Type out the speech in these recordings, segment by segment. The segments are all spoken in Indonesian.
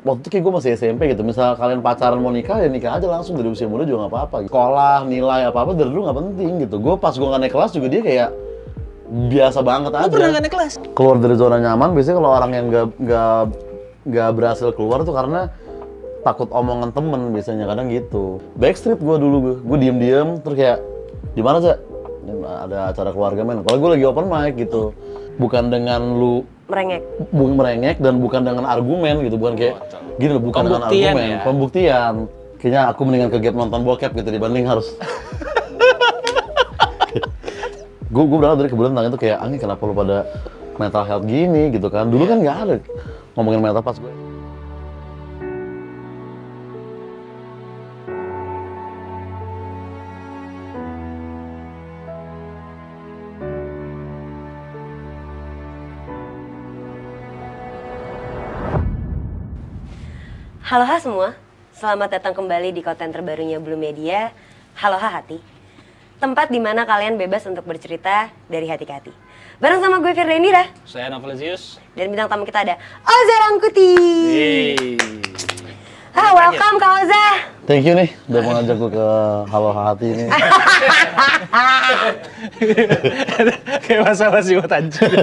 waktu itu kayak gue masih SMP gitu, misal kalian pacaran mau nikah, ya nikah aja langsung dari usia muda juga nggak apa-apa. Sekolah, nilai, apa-apa dari dulu nggak penting gitu. Gue pas gue nggak naik kelas juga dia kayak biasa banget aja. Lu pernah nggak naik kelas? Keluar dari zona nyaman, biasanya kalau orang yang nggak berhasil keluar tuh karena takut omongan temen biasanya, kadang gitu. Backstreet gue dulu, gue diem-diem, terus kayak, di mana sih? Ada acara keluarga men, kalau gue lagi open mic gitu. Bukan dengan lu merengek dan bukan dengan argumen gitu, bukan kayak gini loh, bukan dengan argumen, ya? Pembuktian. Kayaknya aku mendingan ke gap nonton bokep gitu dibanding harus gue berangkat dari kebulan tentang itu kayak, aneh kenapa lu pada mental health gini gitu kan. Dulu kan nggak ada ngomongin mental pas gue. Halo semua, selamat datang kembali di konten terbarunya Blue Media, Halo Hati. Tempat di mana kalian bebas untuk bercerita dari hati ke hati. Bareng sama gue Firda Indira. Saya Novelezius. Dan bintang tamu kita ada Oza Rangkuti. Welcome Kak Oza. Thank you nih, udah mau ngajak gue ke Halo Hati ini. Kayak masa-masa buat anjing.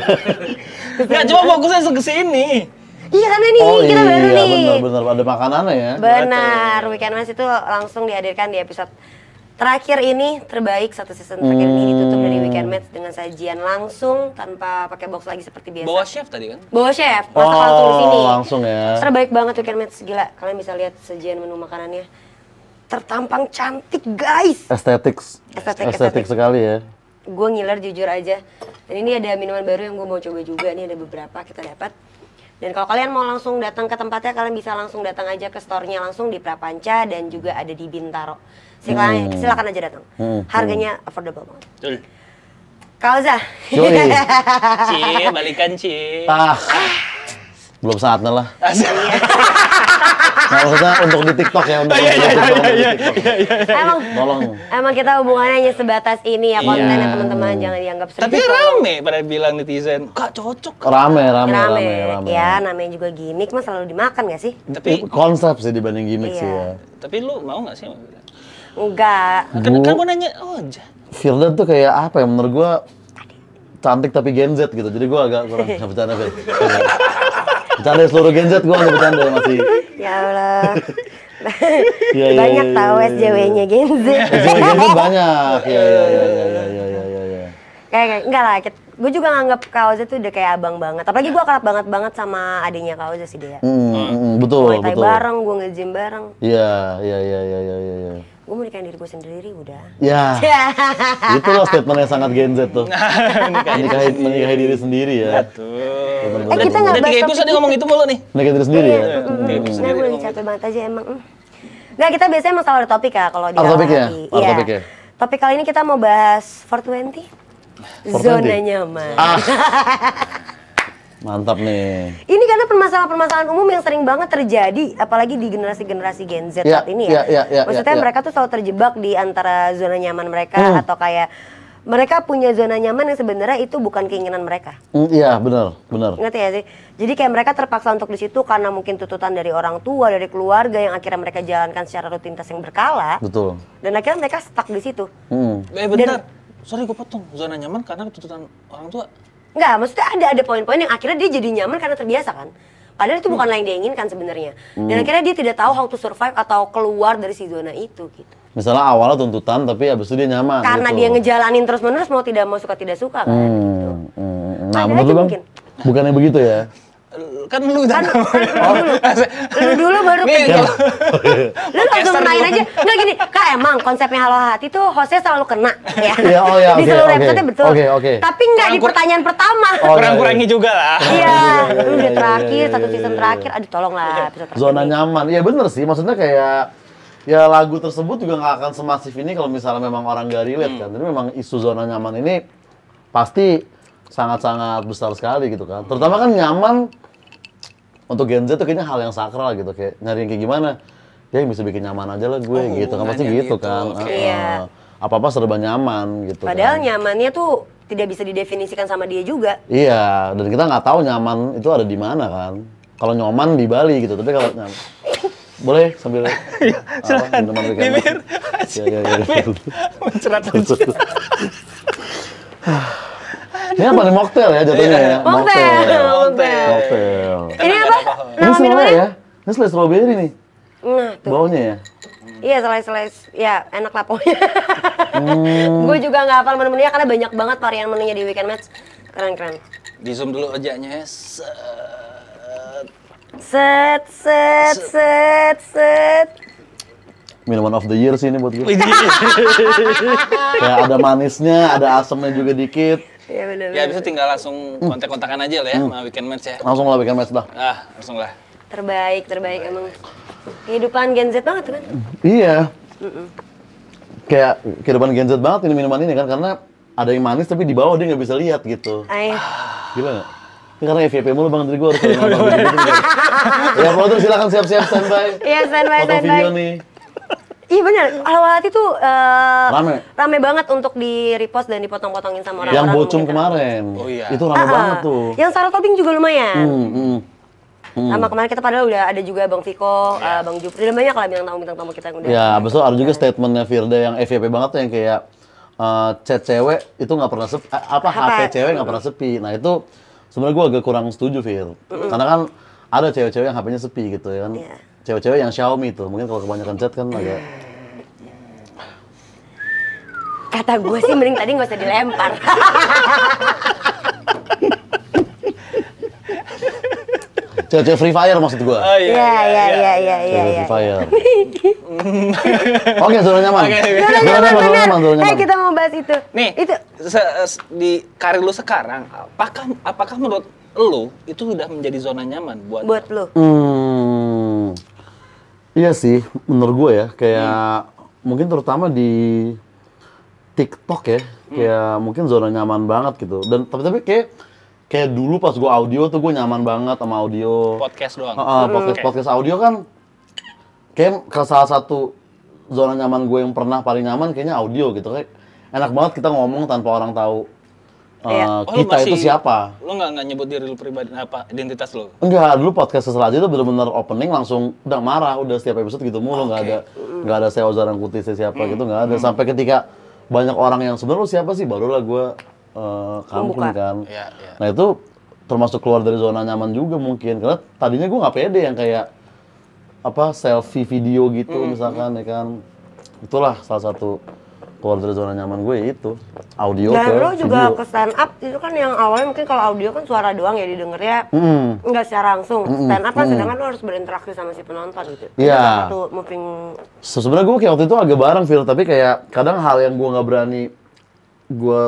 Nggak, cuma fokusnya ke sini. Iya karena ini kita baru nih. Iya bener, ada makanannya ya. Benar, Weekend Mas itu langsung dihadirkan di episode terakhir ini, terbaik satu season terakhir ini ditutup dari Weekend Match dengan sajian langsung tanpa pakai box lagi seperti biasa. Bawa chef tadi kan? Bawa chef, masak langsung di sini. Langsung ya. Terbaik banget Weekend Match, gila. Kalian bisa lihat sajian menu makanannya. Tertampang cantik guys. Estetik sekali ya. Gue ngiler jujur aja. Dan ini ada minuman baru yang gue mau coba juga. Ini ada beberapa kita dapat. Dan kalau kalian mau langsung datang ke tempatnya, kalian bisa langsung datang aja ke store-nya langsung di Prapanca dan juga ada di Bintaro. Silakan aja datang. Harganya affordable banget. Betul. Kak Oza. Cie, balikan Cie. Belum saatnya lah. Nah, maksudnya untuk di TikTok ya, untuk di TikTok. Emang kita hubungannya hanya sebatas ini ya, kontennya teman-teman, jangan dianggap serius. Tapi rame pada bilang netizen, Kak cocok. Rame. Ya, namanya juga gimmick, mah selalu dimakan gak sih? Tapi konsep sih dibanding gimmick sih ya. Tapi lu mau gak sih sama Firda? Enggak. Kan gua nanya, aja. Firda tuh kayak apa ya, menurut gua cantik tapi Gen Z gitu, jadi gua agak kurang bercanda. Bercanda seluruh Gen Z, gua nggak bercanda masih. Ya Allah. Banyak tahu SJW-nya Gen Z. SJW Gen Z banyak. Iya. Kayak enggak lah, gue juga nganggap Kak Oza tuh udah kayak abang banget. Apalagi gue akrab banget sama adiknya Kak Oza sih dia. Betul. Muay Thai bareng, gue nge-gym bareng. Iya. Gue mau nikahin diri gue sendiri udah. Ya. Itu loh statement yang sangat Gen Z tuh. Menikahi diri sendiri ya. Betul. Kita nggak bahas topik episode ngomong itu mulu nih. Menikahi diri sendiri ya. Nah, gue lagi capek banget aja emang. Nggak, kita biasanya emang selalu ada topik ya kalau di topiknya. Iya. Topik kali ini kita mau bahas 420. Zona nyaman. Mantap nih. Ini karena permasalahan-permasalahan umum yang sering banget terjadi, apalagi di generasi-generasi Gen Z saat ini ya. Maksudnya mereka tuh selalu terjebak di antara zona nyaman mereka atau kayak mereka punya zona nyaman yang sebenarnya itu bukan keinginan mereka. Iya, benar. Ngerti ya sih? Jadi kayak mereka terpaksa untuk di situ karena mungkin tuntutan dari orang tua, dari keluarga yang akhirnya mereka jalankan secara rutinitas yang berkala. Betul. Dan akhirnya mereka stuck di situ. Bentar. Sorry gue potong. Zona nyaman karena tuntutan orang tua. Enggak, maksudnya ada poin-poin yang akhirnya dia jadi nyaman karena terbiasa kan. Padahal itu bukanlah yang dia inginkan sebenarnya. Dan akhirnya dia tidak tahu how to survive atau keluar dari si zona itu gitu. Misalnya awalnya tuntutan tapi abis itu dia nyaman. Karena gitu. dia ngejalanin terus-menerus mau tidak mau suka tidak suka kan. Gitu. Nah menurut Bang, bukannya begitu ya? Kan lu udah lu dulu baru lu langsung main aja. Enggak gini, Kak emang konsepnya Halo Hati tuh hostnya selalu kena ya. Di seluruh episode betul. Tapi enggak di pertanyaan pertama. Kurang-kurangi juga lah. Iya, lu udah terakhir, satu season terakhir. Aduh tolonglah episode terakhir. Zona nyaman, iya bener sih. Maksudnya kayak ya lagu tersebut juga nggak akan semasif ini kalau misalnya memang orang gak relate kan. Jadi memang isu zona nyaman ini pasti sangat-sangat besar sekali gitu kan. Terutama kan nyaman untuk Gen Z tuh kayaknya hal yang sakral gitu, kayak nyari yang kayak gimana. Ya bisa bikin nyaman aja lah gue gitu kan, pasti gitu kan. Iya. Apa-apa serba nyaman gitu. Padahal kan. nyamannya tuh tidak bisa didefinisikan sama dia juga. Iya, dan kita nggak tahu nyaman itu ada di mana kan. kalau nyoman di Bali gitu, tapi kalau boleh sambil Silakan. minuman weekend Bibir. match. Ya. Mencerat aja. Ini apa nih, mocktail ya jatuhnya ya? Mocktail. Ini apa? Ini Nama selai minumannya? ya? Ini selai strawberry nih, Nah, tuh. baunya ya? Iya, selai-selai. Ya, enak lah pokoknya. Gue juga nggak hafal menu-menunya karena banyak banget varian menunya di Weekend Match. Keren. Di zoom dulu ojanya. Set. Minuman of the year sih ini buat gue. Kayak ada manisnya, ada asamnya juga dikit. Iya benar. Ya bisa tinggal langsung kontak-kontakan aja lah ya sama Weekend Match ya. Langsung lah weekend match dah. Langsung lah. Terbaik emang. Kehidupan Gen Z banget kan? Iya. Kayak kehidupan Gen Z banget ini minuman ini kan, karena ada yang manis tapi di bawah dia nggak bisa lihat gitu. Ay. Gila nggak? Ini karena FYP mulu bang, jadi gue harus nonton gitu. Ya produser silakan siap-siap standby. Iya, standby. Foto video nih. Iya benar, Al-Walad itu Rame banget untuk di repost dan dipotong-potongin sama orang-orang. Yang bocum gitu. kemarin. Oh iya. Itu rame banget tuh. Yang Sarah Tobing juga lumayan. Hmm. Sama kemarin kita padahal udah ada juga Bang Viko, Bang Jupri, dan banyak lah bintang tamu kita yang udah. Ya, abis itu ada juga statementnya Firda yang FYP banget tuh yang kayak chat cewek itu nggak pernah sepi, HP cewek nggak pernah sepi. Nah itu sebenarnya gue agak kurang setuju, Fir. Karena kan ada cewek-cewek yang HP-nya sepi gitu ya kan. Iya. Cewek-cewek yang Xiaomi tuh, mungkin kalau kebanyakan chat kan agak... Kata gue sih mending tadi nggak usah dilempar. Cewek-cewek Free Fire maksud gue. Oh Iya. Cewek Free Fire. Oke, zona nyaman. Zona nyaman. Zona Kita mau bahas itu. Nih, Itu. di karir lu sekarang, apakah menurut lu itu udah menjadi zona nyaman buat Buat lu. Iya sih, menurut gue ya, kayak mungkin terutama di TikTok ya, kayak mungkin zona nyaman banget gitu. Dan tapi kayak dulu pas gue audio tuh gue nyaman banget sama audio. podcast doang? Podcast audio kan kayak salah satu zona nyaman gue yang pernah paling nyaman kayaknya audio gitu. Kayak enak banget kita ngomong tanpa orang tahu Iya. kita itu siapa. Lu nggak nyebut diri lu pribadi, apa identitas lu? Enggak, dulu podcast Sesalah Aja itu bener-bener opening langsung udah marah, udah setiap episode gitu mulu, nggak ada saya Ozarang Kuti siapa gitu, nggak ada. Sampai ketika banyak orang yang sebenarnya lu siapa sih, barulah gue kampung kan. Iya. Nah itu termasuk keluar dari zona nyaman juga mungkin, karena tadinya gue nggak pede yang kayak selfie video gitu misalkan ya kan. Itulah salah satu keluar dari zona nyaman gue itu audio. Dan lo juga video. ke stand up itu kan yang awalnya mungkin kalau audio kan suara doang ya didengarnya nggak secara langsung. Stand up kan sedangkan lo harus berinteraksi sama si penonton gitu. Iya. Satu moving. Sebenarnya gue kayak waktu itu agak bareng feel, tapi kayak kadang hal yang gue nggak berani gue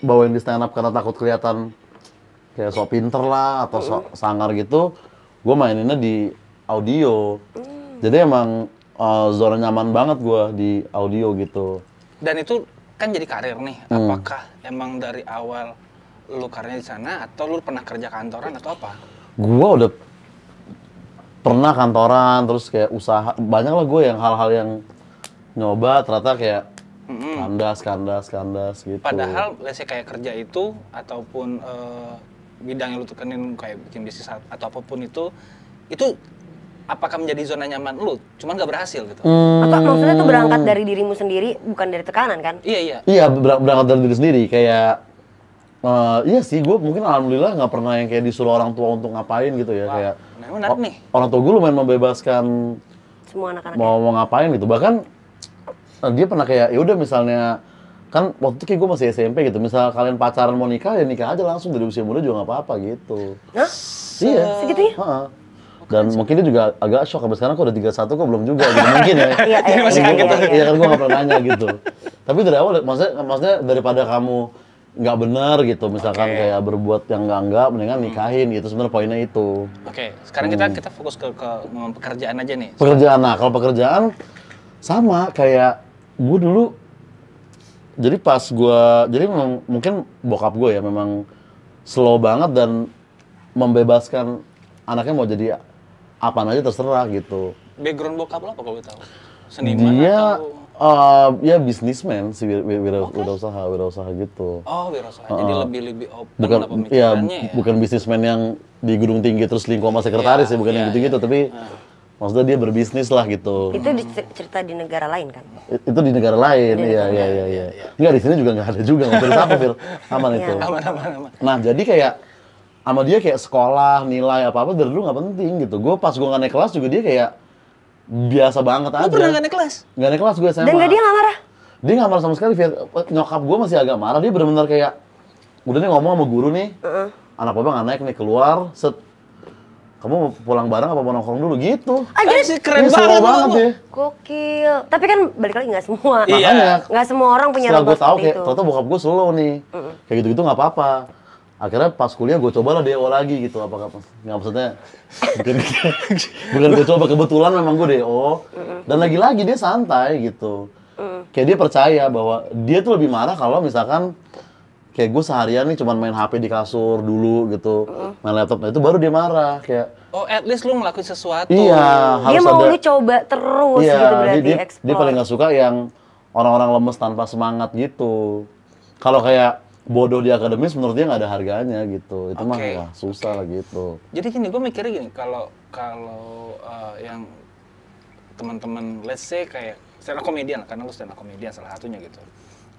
bawain di stand up karena takut kelihatan kayak sok pinter lah atau sok sangar gitu, gue maininnya di audio. Jadi emang zona nyaman banget gue di audio gitu. Dan itu kan jadi karir nih. Apakah emang dari awal lu karirnya di sana atau lu pernah kerja kantoran atau apa? Gue udah pernah kantoran, terus kayak usaha, banyak lah gue yang hal-hal yang nyoba ternyata kayak kandas gitu. Padahal let's say kayak kerja itu ataupun bidang yang lu tekenin kayak bikin bisnis atau apapun itu apakah menjadi zona nyaman lu? Cuman gak berhasil gitu. Atau maksudnya tuh berangkat dari dirimu sendiri bukan dari tekanan kan? Iya. Iya, berangkat dari diri sendiri. Kayak, iya sih, gue mungkin alhamdulillah nggak pernah yang kayak disuruh orang tua untuk ngapain gitu ya. Wah, Kayak menarik nih. orang tua gue lumayan membebaskan Semua anak-anak. mau ngapain gitu. Bahkan dia pernah kayak, ya udah misalnya, kan waktu itu kayak gue masih SMP gitu. Misal kalian pacaran mau nikah, ya nikah aja langsung dari usia muda juga nggak apa-apa gitu. Hah? Iya. Segitunya? Heeh. Dan mungkin dia juga agak shock, sampai sekarang kok udah 31 kok belum juga gitu. Mungkin ya. Iya, masih kaget tuh. Iya kan gue nggak pernah nanya gitu. Tapi dari awal maksudnya daripada kamu nggak benar gitu, misalkan kayak berbuat yang enggak, mendingan nikahin gitu. Sebenarnya poinnya itu. Oke, sekarang kita fokus ke pekerjaan aja nih. Pekerjaan, nah kalau pekerjaan sama kayak gue dulu. Jadi pas jadi memang mungkin bokap gue ya memang slow banget dan membebaskan anaknya mau jadi apaan aja terserah gitu. Background bokap lo apa kalau tahu? Seniman Dia atau Ya bisnismen sih, wirausaha gitu. Oh, wirausaha. Jadi lebih open Bukan, lah pemikirannya ya. bukan bisnismen yang di gedung tinggi terus selingkuh sama sekretaris ya, bukan yang gitu-gitu, tapi maksudnya dia berbisnis lah gitu. Itu cerita di negara lain kan? Itu di negara lain, iya. Enggak, di sini juga nggak ada juga, nggak usah apa Fir, aman itu. Aman. Nah, jadi kayak sama dia kayak sekolah, nilai apa-apa dari dulu nggak penting gitu. Pas gue nggak naik kelas juga dia kayak biasa banget aja. Lu pernah nggak naik kelas? Nggak naik kelas gue SMA. Dan dia nggak marah? Dia nggak marah sama sekali, Fir. Nyokap gue masih agak marah, dia benar-benar kayak udah nih ngomong sama guru nih, anak bapak nggak naik nih, keluar, kamu mau pulang bareng apa mau nongkrong dulu gitu. Anjir sih keren Slow banget banget lu. ya. Gokil. Tapi kan balik lagi nggak semua. Iya. Makanya Nggak semua orang punya setelah gue rogo tahu seperti kayak itu. ternyata bokap gue slow nih, kayak gitu-gitu nggak apa-apa. Akhirnya pas kuliah gue cobalah DO lagi gitu, apakah nggak maksudnya bukan gue coba, kebetulan memang gue DO dan lagi-lagi dia santai gitu. Kayak dia percaya bahwa dia tuh lebih marah kalau misalkan kayak gue seharian nih cuman main HP di kasur dulu gitu, main laptop, nah itu baru dia marah kayak. Oh, at least lu ngelakuin sesuatu. Iya, Dia harus mau ada. lu coba terus Iya, gitu berarti dia explore. paling nggak suka yang orang-orang lemes tanpa semangat gitu. Kalau kayak bodoh di akademis menurut dia nggak ada harganya gitu. Itu mah Oke. wah, susah lah gitu. Jadi gini, gue mikirnya gini, kalau yang teman-teman, let's say kayak stand up comedian, karena lu stand up comedian salah satunya gitu,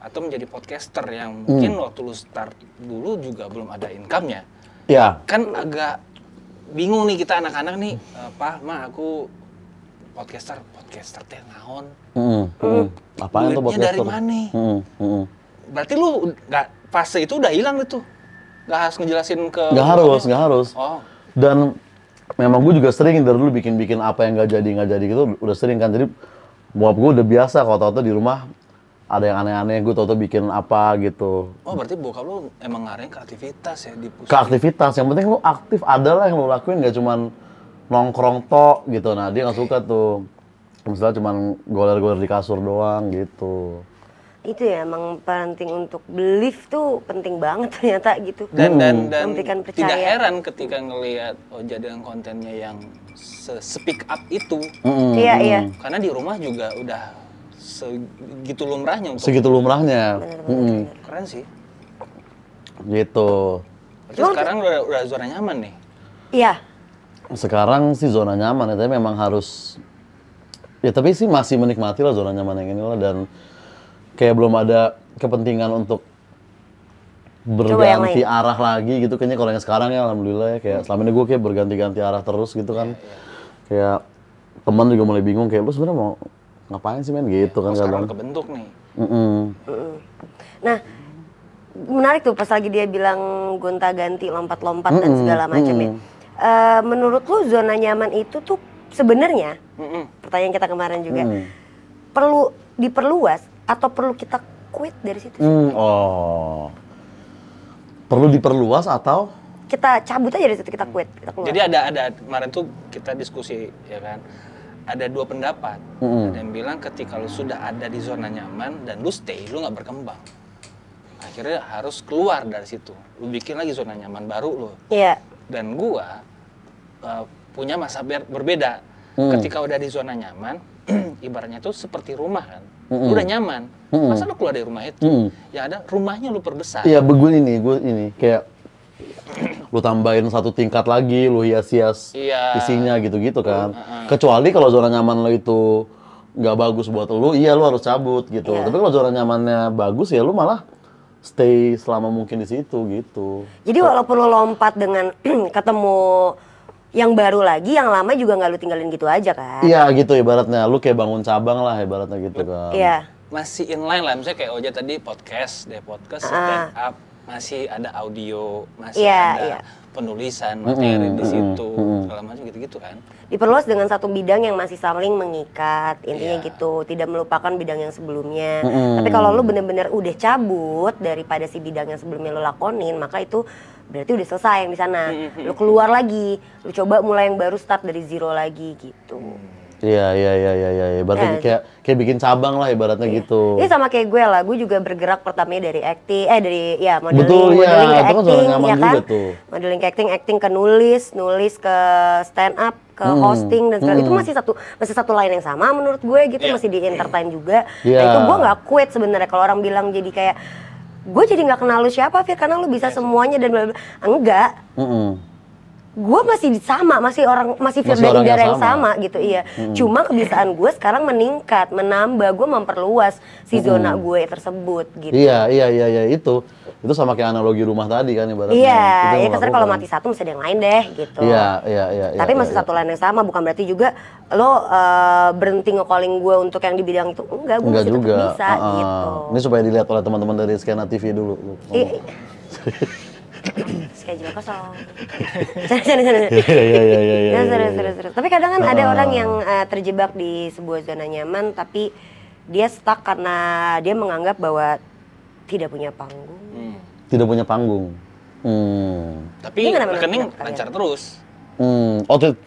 atau menjadi podcaster yang mungkin waktu lu start dulu juga belum ada income-nya, Ya, kan agak bingung nih kita anak-anak nih, Pak, Ma, aku podcaster teh naon? apaan tuh Duitnya podcast? dari mana? Berarti lu nggak fase itu udah hilang itu, nggak harus ngejelasin ke. Nggak harus. Oh. Dan memang gue juga sering dari dulu bikin apa yang nggak jadi gitu, udah sering kan. Jadi bokap gue udah biasa kalau tau-tau di rumah ada yang aneh-aneh, gue tau-tau bikin apa gitu. Oh, berarti bokap lu emang ngarahin ke aktivitas ya di pusat. Ke aktivitas, yang penting lu aktif, ada lah yang lu lakuin, nggak cuman nongkrong tok gitu. Nah dia nggak suka tuh, misalnya cuman goler-goler di kasur doang gitu. Itu ya emang penting untuk belief tuh penting banget ternyata gitu. Dan Memberikan tidak percaya. heran ketika ngelihat Oja dengan kontennya yang speak up itu, Iya. karena di rumah juga udah segitu lumrahnya untuk. Segitu lumrahnya. Keren sih. Gitu. Berarti sekarang udah zona nyaman nih. Iya. Sekarang sih zona nyaman ya, tapi memang harus ya, tapi sih masih menikmati lah zona nyaman yang ini lah, dan kayak belum ada kepentingan untuk berganti arah lagi gitu kayaknya. Kalau yang sekarang ya alhamdulillah ya, kayak selama ini gue kayak berganti-ganti arah terus gitu kan. Kayak teman juga mulai bingung kayak lu sebenarnya mau ngapain sih men gitu kan Sekarang kadang. kebentuk nih. Nah, menarik tuh pas lagi dia bilang gonta-ganti, lompat-lompat dan segala macam ya. Menurut lu zona nyaman itu tuh sebenarnya pertanyaan kita kemarin juga perlu diperluas atau perlu kita quit dari situ? Perlu diperluas atau Kita cabut aja dari situ, kita quit, kita keluar. Jadi ada kemarin tuh kita diskusi ya kan. Ada dua pendapat. Ada yang bilang ketika lu sudah ada di zona nyaman dan lu stay, lu nggak berkembang. Akhirnya harus keluar dari situ. Lu bikin lagi zona nyaman baru lu. Iya. Dan gua punya masa berbeda. Ketika udah di zona nyaman, ibaratnya tuh seperti rumah kan. Lu udah nyaman. Masa lu keluar dari rumah itu? Ya ada rumahnya lu perbesar. iya gue ini kayak lu tambahin satu tingkat lagi, lu hias-hias isinya gitu-gitu kan. Kecuali kalau zona nyaman lo itu nggak bagus buat lu, iya lu harus cabut gitu. Tapi kalau zona nyamannya bagus ya lu malah stay selama mungkin di situ gitu. Jadi walaupun lo lompat dengan ketemu yang baru lagi, yang lama juga nggak lu tinggalin gitu aja kan? Iya gitu ibaratnya, lu kayak bangun cabang lah ibaratnya gitu kan. Iya. Masih inline lah, misalnya kayak Oja tadi podcast, stand up, masih ada audio, masih ada penulisan, materi di situ, segala macam gitu-gitu kan. Diperluas dengan satu bidang yang masih saling mengikat, intinya gitu, tidak melupakan bidang yang sebelumnya. Tapi kalau lu bener-bener udah cabut daripada si bidang yang sebelumnya lu lakonin, maka itu berarti udah selesai yang di sana. Lu keluar lagi, lu coba mulai yang baru, start dari zero lagi gitu. Iya. Berarti kayak bikin cabang lah ibaratnya gitu. Ini sama kayak gue lah, gue juga bergerak pertamanya dari acting, dari modeling, Betul, modeling ke itu kan zona acting, nyaman ya kan? juga tuh. Modeling ke acting ke nulis ke stand up, ke hosting dan segala itu masih satu line yang sama menurut gue gitu, masih di entertain juga. Nah itu gue nggak quit sebenarnya. Kalau orang bilang jadi kayak gue jadi nggak kenal lu siapa, Fir, karena lu bisa semuanya dan bla bla. Enggak. Gue masih sama, masih Firda Indara yang sama gitu, iya. Cuma kebiasaan gue sekarang meningkat, menambah, gue memperluas si zona gue tersebut gitu. Iya, itu sama kayak analogi rumah tadi kan ibaratnya. Iya, ya kesannya kalau mati satu mesti ada yang lain deh gitu. Iya. Tapi masih satu line yang sama, bukan berarti juga lo berhenti nge-calling gue untuk yang di bidang itu. Enggak, gue masih tetap bisa gitu. Ini supaya dilihat oleh teman-teman dari Skena TV dulu. Schedule kosong. Iya. Serius. Tapi kadang kan ada orang yang terjebak di sebuah zona nyaman, tapi dia stuck karena dia menganggap bahwa tidak punya panggung. Tidak punya panggung. Tapi rekening lancar terus.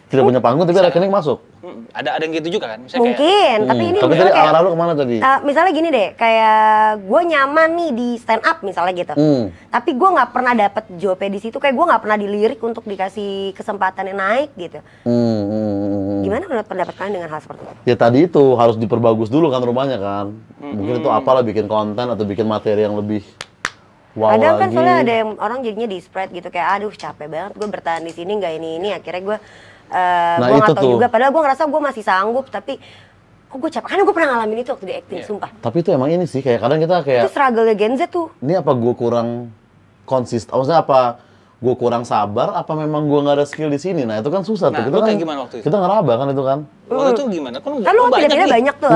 Tidak punya panggung tapi rekening masuk. Ada yang gitu juga kan? Misalnya Mungkin, tapi ini tapi tadi arah lu kemana tadi? Misalnya gini deh, kayak gue nyaman nih di stand up misalnya gitu. Tapi gue nggak pernah dapet jobnya di situ, kayak gue nggak pernah dilirik untuk dikasih kesempatannya naik gitu. Gimana menurut pendapat kalian dengan hal seperti itu? Ya tadi itu harus diperbagus dulu kan rumahnya kan. Mungkin itu apalah bikin konten atau bikin materi yang lebih wow kadang kan lagi. soalnya ada yang orang jadinya di spread gitu kayak aduh capek banget gue bertahan di sini nggak ini akhirnya gue gue nggak tahu juga padahal gue ngerasa gue masih sanggup tapi kok gue capek karena gue pernah ngalamin itu waktu di acting sumpah. Tapi itu emang ini sih kayak kadang kita kayak itu struggle Gen Z tuh. Ini apa gue kurang konsisten? Maksudnya apa gue kurang sabar? Apa memang gue nggak ada skill di sini? Nah itu kan susah tuh. Kita kan kayak gimana waktu itu? Kita ngeraba kan itu kan. Waktu itu gimana? Kan lu tidak banyak tuh.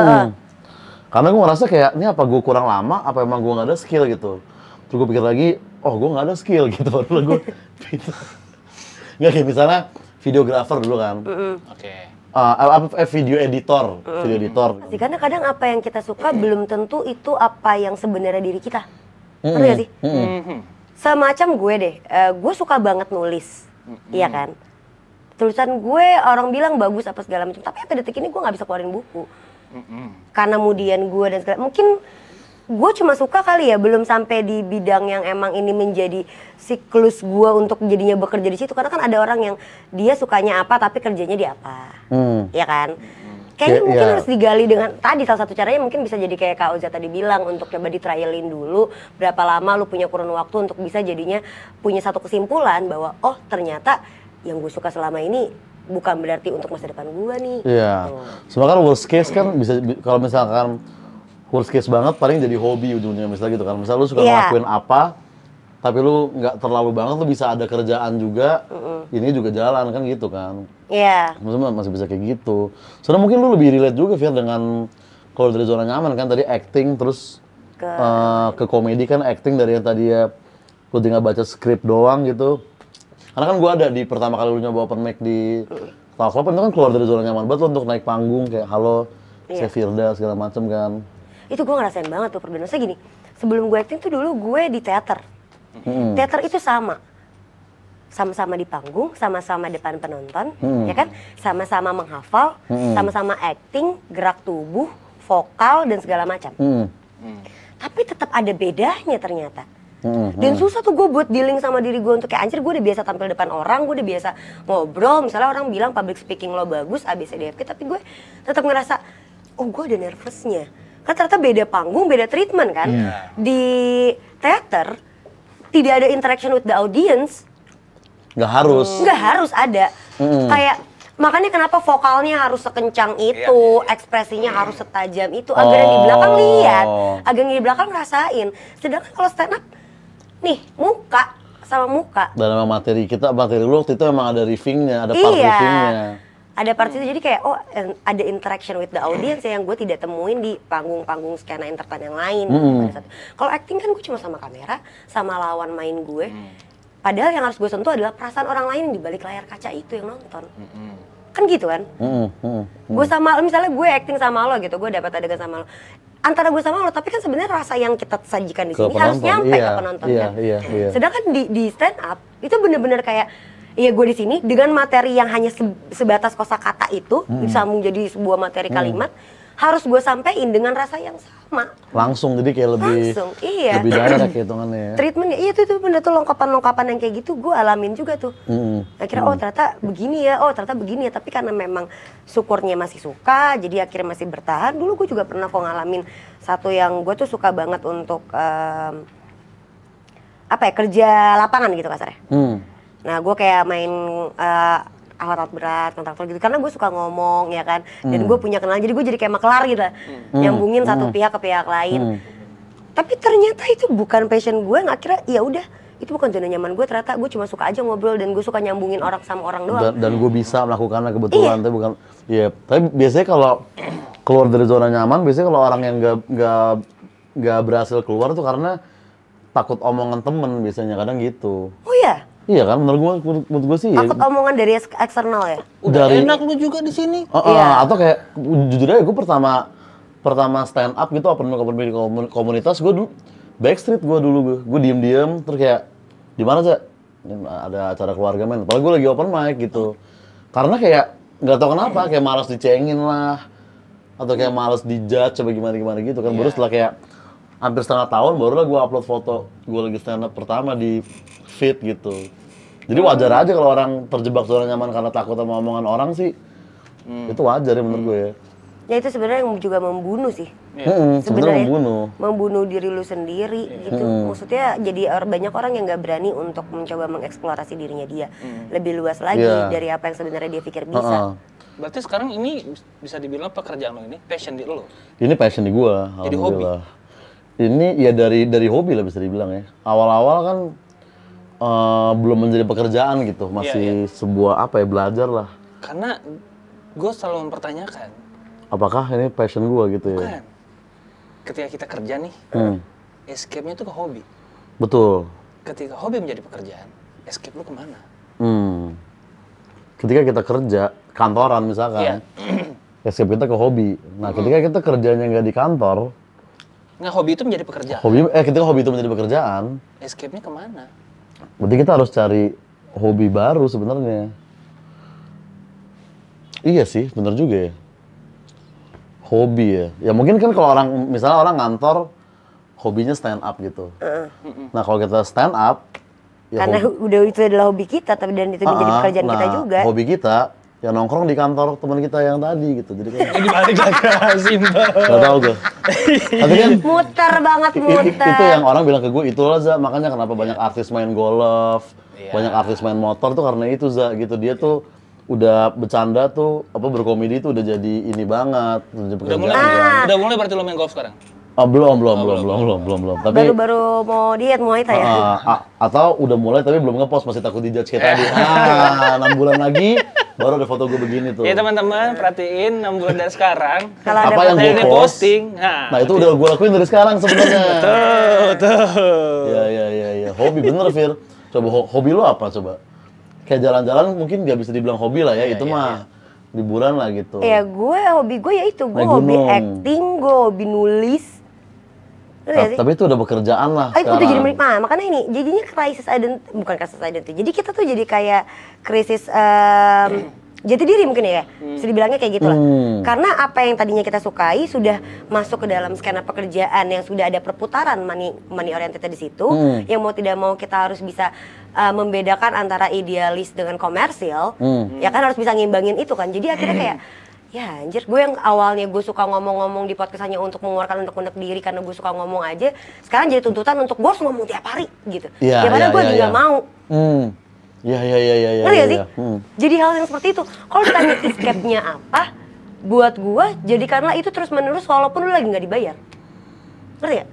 Karena gue ngerasa kayak ini apa gue kurang lama? Apa emang gue nggak ada skill gitu? Terus gue pikir lagi, oh gue nggak ada skill gitu. Baru gue nggak kayak misalnya videographer dulu kan. Video editor, video editor. Karena kadang apa yang kita suka belum tentu itu apa yang sebenarnya diri kita. Ngerti gak sih? Semacam gue deh, gue suka banget nulis, iya kan? Tulisan gue orang bilang bagus apa segala macam, tapi sampai detik ini gue nggak bisa keluarin buku. Karena kemudian gue dan segala mungkin gue cuma suka kali ya, belum sampai di bidang yang emang ini menjadi siklus gue untuk jadinya bekerja di situ. Karena kan ada orang yang dia sukanya apa tapi kerjanya di apa, ya kan? Kayaknya mungkin harus digali dengan tadi salah satu caranya mungkin bisa jadi kayak Kak Oza tadi bilang untuk coba ditrialin dulu berapa lama lu punya kurun waktu untuk bisa jadinya punya satu kesimpulan bahwa oh ternyata yang gue suka selama ini bukan berarti untuk masa depan gue nih. Iya. Sebenarnya worst case kan bisa kalau misalkan worst case banget paling jadi hobi ujungnya misalnya gitu kan. Misalnya lu suka ngelakuin apa, tapi lu nggak terlalu banget, lu bisa ada kerjaan juga, ini juga jalan kan gitu kan. Iya. Maksudnya masih bisa kayak gitu. Soalnya mungkin lu lebih relate juga Fir dengan kalau dari zona nyaman kan tadi acting terus ke komedi kan acting dari yang tadi ya lu tinggal baca skrip doang gitu. Karena kan gua ada di pertama kali lu nyoba open mic di Talk Open itu kan keluar dari zona nyaman banget lu untuk naik panggung kayak halo, saya Firda segala macem kan. Itu gue ngerasain banget tuh perbedaan. Maksudnya gini, sebelum gue acting tuh dulu gue di teater. Teater itu sama-sama di panggung, sama-sama depan penonton, ya kan? Sama-sama menghafal, sama-sama acting, gerak tubuh, vokal dan segala macam. Tapi tetap ada bedanya ternyata. Dan susah tuh gue buat dealing sama diri gue untuk kayak anjir gue udah biasa tampil depan orang, gue udah biasa ngobrol. Misalnya orang bilang public speaking lo bagus, ABCDFG, tapi gue tetap ngerasa, oh gue ada nervousnya. Kan ternyata beda panggung, beda treatment kan. Di teater tidak ada interaction with the audience. Nggak harus. Nggak harus ada. Kayak makanya kenapa vokalnya harus sekencang itu, ekspresinya harus setajam itu. Agar yang di belakang lihat, agar yang di belakang ngerasain. Sedangkan kalau stand up, nih muka sama muka. Dan memang materi lu waktu itu emang ada riffingnya, ada part riffingnya. Ada part itu jadi kayak oh ada interaction with the audience yang gue tidak temuin di panggung-panggung skena entertain yang lain. Kalau acting kan gue cuma sama kamera, sama lawan main gue. Padahal yang harus gue sentuh adalah perasaan orang lain di balik layar kaca itu yang nonton. Kan gitu kan? Gue sama misalnya gue acting sama lo gitu, gue dapat adegan sama lo. Antara gue sama lo, tapi kan sebenarnya rasa yang kita sajikan di sini harus nyampe ke penonton kan. Sedangkan di stand up itu bener-bener kayak Iya, gue di sini dengan materi yang hanya sebatas kosakata itu disambung jadi sebuah materi kalimat, harus gue sampein dengan rasa yang sama. Langsung, jadi kayak Iya. lebih direct hitungannya ya. Treatmentnya, iya itu bener tuh lengkapan-lengkapan yang kayak gitu gue alamin juga tuh. Akhirnya oh ternyata begini ya, tapi karena memang syukurnya masih suka, jadi akhirnya masih bertahan. Dulu gue juga pernah kok ngalamin satu yang gue tuh suka banget untuk kerja lapangan gitu kasarnya. Nah gue kayak main alat-alat berat, kontraktor gitu, karena gue suka ngomong ya kan, dan gue punya kenalan, jadi gue jadi kayak makelar gitu lah, nyambungin satu pihak ke pihak lain. Tapi ternyata itu bukan passion gue, akhirnya ya udah, itu bukan zona nyaman gue, ternyata gue cuma suka aja ngobrol dan gue suka nyambungin orang sama orang doang. Dan gue bisa melakukannya kebetulan, tapi bukan, ya. Tapi biasanya kalau keluar dari zona nyaman, biasanya kalau orang yang nggak berhasil keluar tuh karena takut omongan temen biasanya, kadang gitu. Oh iya? Iya kan, menurut gue sih. Takut omongan dari eksternal ya? Udah enak lu juga di sini. Atau kayak jujur aja gue pertama stand up gitu, open mic komunitas, gue dulu backstreet gue diem terus kayak di mana sih ada acara keluarga men, padahal gue lagi open mic gitu, karena kayak nggak tahu kenapa kayak malas dicengin lah, atau kayak malas dijudge coba gimana gitu kan. Baru setelah kayak hampir setengah tahun barulah gue upload foto gue lagi stand up pertama di feed gitu. Jadi wajar aja kalau orang terjebak zona nyaman karena takut sama omongan orang sih. Itu wajar ya menurut gue ya. Ya itu sebenarnya yang juga membunuh sih. Sebenarnya membunuh diri lu sendiri gitu. Maksudnya jadi banyak orang yang nggak berani untuk mencoba mengeksplorasi dirinya dia lebih luas lagi dari apa yang sebenarnya dia pikir bisa. Berarti sekarang ini bisa dibilang pekerjaan lo ini passion di lo? Ini passion di gue, jadi hobi? Ini ya dari hobi lah bisa dibilang ya. Awal-awal kan belum menjadi pekerjaan gitu, masih sebuah belajar lah. Karena gue selalu mempertanyakan, apakah ini passion gue gitu ya? Bukan. Ketika kita kerja nih, escape-nya itu ke hobi. Betul. Ketika hobi menjadi pekerjaan, escape lu kemana? Ketika kita kerja kantoran misalkan, escape kita ke hobi. Nah ketika kita kerjanya nggak di kantor, hobi itu menjadi pekerjaan. Ketika hobi itu menjadi pekerjaan, escape-nya kemana? Berarti kita harus cari hobi baru sebenarnya. Iya sih, bener juga ya. Hobi ya. Ya mungkin kan kalau misalnya orang ngantor, hobinya stand up gitu. Nah kalau kita stand up, ya karena udah itu adalah hobi kita, tapi dan itu menjadi pekerjaan kita juga. Hobi kita, ya nongkrong di kantor teman kita yang tadi gitu. Jadi kan dibalik lagi simpel. Gak tau gue. Tapi kan muter banget. Itu yang orang bilang ke gue, itulah Za, makanya kenapa banyak artis main golf, banyak artis main motor tuh karena itu Za gitu. Dia tuh udah bercanda tuh, berkomedi tuh udah jadi ini banget. Udah mulai berarti lo main golf sekarang? Belum. Tapi baru mau diet Muay Thai ya? Atau udah mulai tapi belum ngepost, masih takut dijudge kayak tadi. 6 bulan lagi baru ada foto gue begini tuh. Ya teman-teman perhatiin 6 bulan dari sekarang. Kalau apa yang gue posting. Nah itu udah gue lakuin dari sekarang sebenarnya. Betul. Ya. Hobi bener Fir. Coba hobi lo apa coba? Kayak jalan-jalan mungkin nggak bisa dibilang hobi lah ya. Itu mah liburan lah gitu. Ya hobi gue ya itu. Gue hobi acting, gue hobi nulis. Tapi itu udah pekerjaan lah sekarang. Udah jadi makanya ini jadinya bukan krisis identity. Jadi kita tuh jadi kayak krisis jati diri mungkin ya. Bisa dibilangnya kayak gitu lah. Karena apa yang tadinya kita sukai sudah masuk ke dalam skena pekerjaan yang sudah ada perputaran money oriented di situ. Yang mau tidak mau kita harus bisa membedakan antara idealis dengan komersil. Ya kan harus bisa ngimbangin itu kan. Jadi akhirnya kayak ya anjir, gue yang awalnya gue suka ngomong-ngomong di podcast hanya untuk mengeluarkan unek-unek diri karena gue suka ngomong aja, sekarang jadi tuntutan untuk gue harus ngomong tiap hari gitu. Ya padahal gue juga mau. Iya. Ngerti gak sih? Jadi hal yang seperti itu. Kalau ditanya escape-nya apa, buat gue jadikanlah itu terus-menerus walaupun lu lagi nggak dibayar. Ngerti gak?